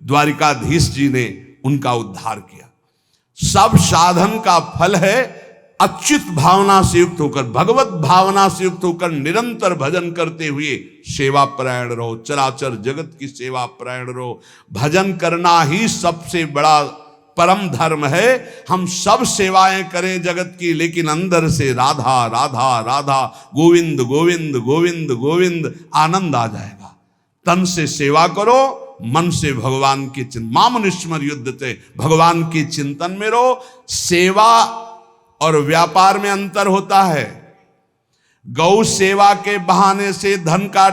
Speaker 1: द्वारिकाधीश जी ने उनका उद्धार किया। सब साधन का फल है अच्युत भावना से युक्त होकर, भगवत भावना से युक्त होकर निरंतर भजन करते हुए सेवा परायण रहो, चराचर जगत की सेवा परायण रहो। भजन करना ही सबसे बड़ा परम धर्म है। हम सब सेवाएं करें जगत की, लेकिन अंदर से राधा राधा राधा, गोविंद गोविंद गोविंद गोविंद, आनंद आ जाएगा। तन से सेवा करो, मन से भगवान के चिंतन, मामनुष्मर युद्धते, भगवान के चिंतन में रहो। सेवा और व्यापार में अंतर होता है। गौ सेवा के बहाने से धन का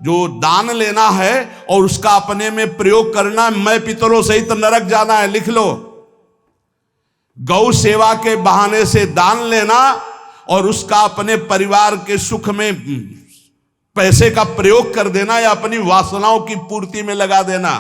Speaker 1: जो दान लेना है और उसका अपने में प्रयोग करना, मैं पितरों सहित नरक जाना है, लिख लो। गौ सेवा के बहाने से दान लेना और उसका अपने परिवार के सुख में पैसे का प्रयोग कर देना या अपनी वासनाओं की पूर्ति में लगा देना।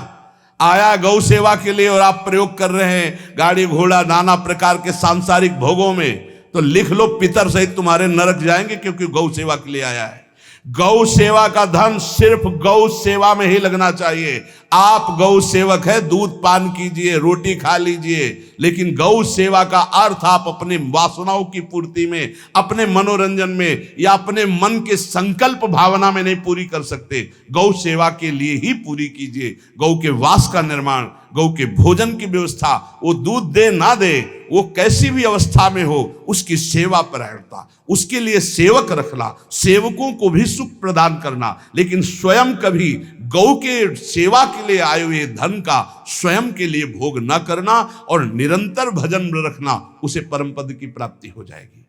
Speaker 1: आया गौ सेवा के लिए और आप प्रयोग कर रहे हैं गाड़ी घोड़ा नाना प्रकार के सांसारिक भोगों में, तो लिख लो पितर सहित तुम्हारे नरक जाएंगे, क्योंकि गौ सेवा के लिए आया है। गौ सेवा का धन सिर्फ गौ सेवा में ही लगना चाहिए। आप गौ सेवक है, दूध पान कीजिए, रोटी खा लीजिए, लेकिन गौ सेवा का अर्थ आप अपने वासनाओं की पूर्ति में, अपने मनोरंजन में या अपने मन के संकल्प भावना में नहीं पूरी कर सकते। गौ सेवा के लिए ही पूरी कीजिए। गौ के वास का निर्माण, गौ के भोजन की व्यवस्था, वो दूध दे ना दे, वो कैसी भी अवस्था में हो, उसकी सेवा परायणता, उसके लिए सेवक रखना, सेवकों को भी सुख प्रदान करना, लेकिन स्वयं कभी गौ के सेवा के लिए आए हुए धन का स्वयं के लिए भोग न करना और निरंतर भजन रखना, उसे परम पद की प्राप्ति हो जाएगी।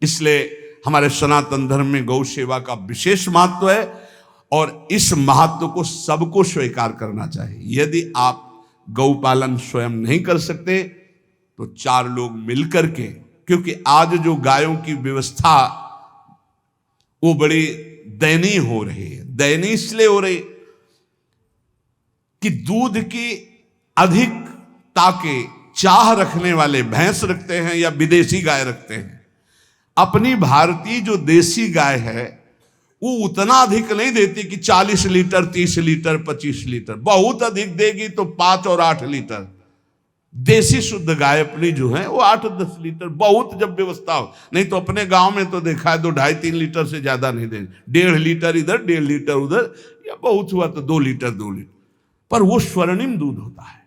Speaker 1: इसलिए हमारे सनातन धर्म में गौ सेवा का विशेष महत्व है और इस महत्व को सबको स्वीकार करना चाहिए। यदि आप गौपालन स्वयं नहीं कर सकते तो 4 लोग मिलकर के, क्योंकि आज जो गायों की व्यवस्था वो बड़ी दयनीय हो रही है। दयनीय इसलिए हो रही कि दूध की अधिक ताके चाह रखने वाले भैंस रखते हैं या विदेशी गाय रखते हैं। अपनी भारतीय जो देसी गाय है वो उतना अधिक नहीं देती कि 40 लीटर 30 लीटर 25 लीटर, बहुत अधिक देगी तो 5 और 8 लीटर। देसी शुद्ध गाय अपनी जो है वो 8-10 लीटर, बहुत जब व्यवस्था हो। नहीं तो अपने गांव में तो देखा है 2-2.5-3 लीटर से ज्यादा नहीं देंगे, 1.5 लीटर इधर 1.5 लीटर उधर, या बहुत हुआ तो 2 लीटर 2 लीटर, पर वो स्वर्णिम दूध होता है।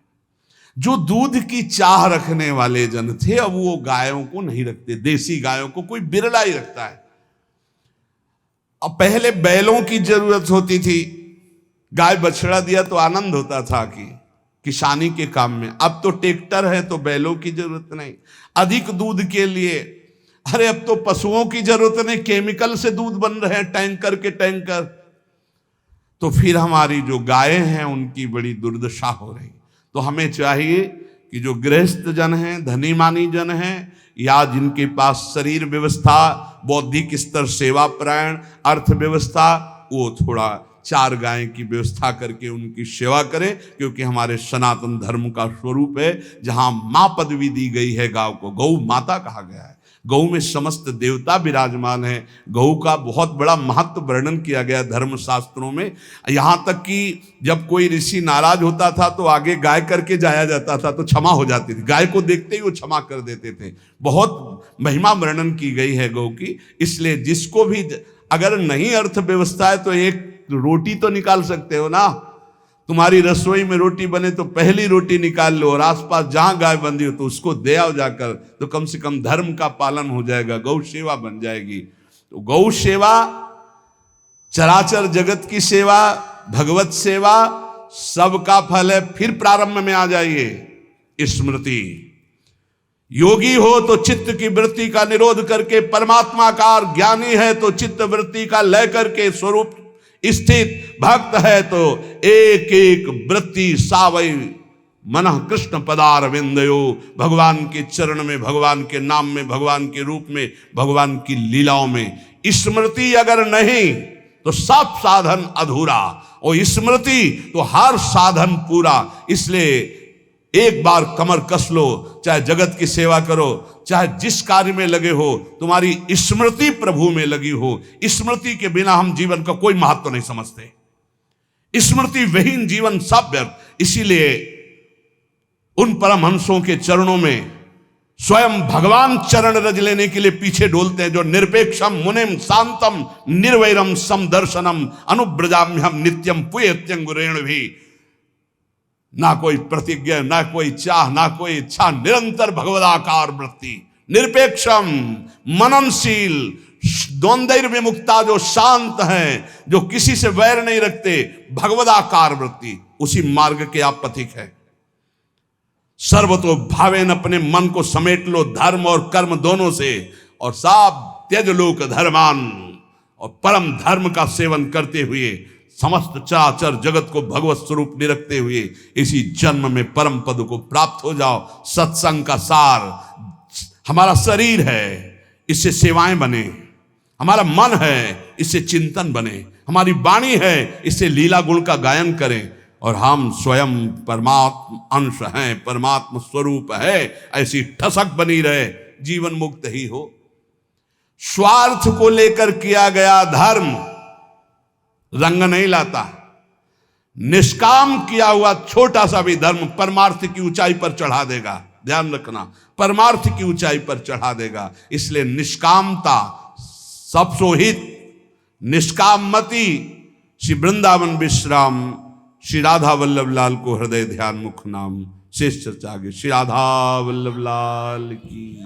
Speaker 1: जो दूध की चाह रखने वाले जन थे अब वो गायों को नहीं रखते, देसी गायों को कोई बिरला ही रखता है। अब पहले बैलों की जरूरत होती थी, गाय बछड़ा दिया तो आनंद होता था कि किसानी के काम में। अब तो ट्रैक्टर है तो बैलों की जरूरत नहीं। अधिक दूध के लिए अरे अब तो पशुओं की जरूरत नहीं, केमिकल से दूध बन रहे हैं, टैंकर के टैंकर। तो फिर हमारी जो गायें हैं उनकी बड़ी दुर्दशा हो रही। तो हमें चाहिए कि जो गृहस्थ जन हैं, धनी मानी जन हैं, या जिनके पास शरीर व्यवस्था, बौद्धिक स्तर सेवा परायण, अर्थव्यवस्था, वो थोड़ा 4 गाय की व्यवस्था करके उनकी सेवा करें, क्योंकि हमारे सनातन धर्म का स्वरूप है। जहां मां पदवी दी गई है गांव को, गौ माता कहा गया है। गौ में समस्त देवता विराजमान है। गौ का बहुत बड़ा महत्व वर्णन किया गया धर्म शास्त्रों में। यहाँ तक कि जब कोई ऋषि नाराज होता था तो आगे गाय करके जाया जाता था तो क्षमा हो जाती थी। गाय को देखते ही वो क्षमा कर देते थे। बहुत महिमा वर्णन की गई है गौ की। इसलिए जिसको भी अगर नहीं अर्थव्यवस्था है तो एक रोटी तो निकाल सकते हो ना। तुम्हारी रसोई में रोटी बने तो पहली रोटी निकाल लो और आसपास जहां गाय बंधी हो तो उसको दे आओ जाकर, तो कम से कम धर्म का पालन हो जाएगा, गौ सेवा बन जाएगी। तो गौ सेवा, चराचर जगत की सेवा, भगवत सेवा, सबका फल है। फिर प्रारंभ में आ जाइए स्मृति। योगी हो तो चित्त की वृत्ति का निरोध करके परमात्माकार, ज्ञानी है तो चित्त वृत्ति का लय करके स्वरूप स्थित, भक्त है तो एक एक वृत्ति सावई मनः कृष्ण पदार विंदयो। भगवान के चरण में, भगवान के नाम में, भगवान के रूप में, भगवान की लीलाओं में। स्मृति अगर नहीं तो सब साधन अधूरा, और स्मृति तो हर साधन पूरा। इसलिए एक बार कमर कस लो, चाहे जगत की सेवा करो, चाहे जिस कार्य में लगे हो, तुम्हारी स्मृति प्रभु में लगी हो। स्मृति के बिना हम जीवन का कोई महत्व नहीं समझते। स्मृति विहीन जीवन सब व्यर्थ। इसीलिए उन परमहंसों के चरणों में स्वयं भगवान चरण रज लेने के लिए पीछे डोलते हैं, जो निरपेक्षम मुनिम शांतम निर्वैरम समदर्शनम अनुब्रजाम्यहम नित्यम पुयत्यंगुरेण भी। ना कोई प्रतिज्ञा, ना कोई चाह, ना कोई इच्छा, निरंतर भगवदाकार वृत्ति, निरपेक्षम, मननशील, द्वंद्व विमुक्ता, जो शांत हैं, जो किसी से वैर नहीं रखते, भगवदाकार वृत्ति, उसी मार्ग के आप पथिक हैं। सर्वतो भावेन, अपने मन को समेट लो धर्म और कर्म दोनों से, और साब त्यज लोक धर्मान, और परम धर्म का सेवन करते हुए समस्त चराचर जगत को भगवत स्वरूप निरखते हुए इसी जन्म में परम पद को प्राप्त हो जाओ। सत्संग का सार हमारा शरीर है, इससे सेवाएं बने, हमारा मन है, इससे चिंतन बने, हमारी वाणी है, इससे लीला गुण का गायन करें, और हम स्वयं परमात्म अंश हैं, परमात्म स्वरूप है, ऐसी ठसक बनी रहे, जीवन मुक्त ही हो। स्वार्थ को लेकर किया गया धर्म रंग नहीं लाता। निष्काम किया हुआ छोटा सा भी धर्म परमार्थ की ऊंचाई पर चढ़ा देगा, ध्यान रखना, परमार्थ की ऊंचाई पर चढ़ा देगा। इसलिए निष्कामता सब सोहित, निष्कामति। श्री वृंदावन विश्राम श्री राधा वल्लभ लाल को हृदय ध्यान मुख नाम। शेष चर्चा आगे। श्री राधा वल्लभ लाल की।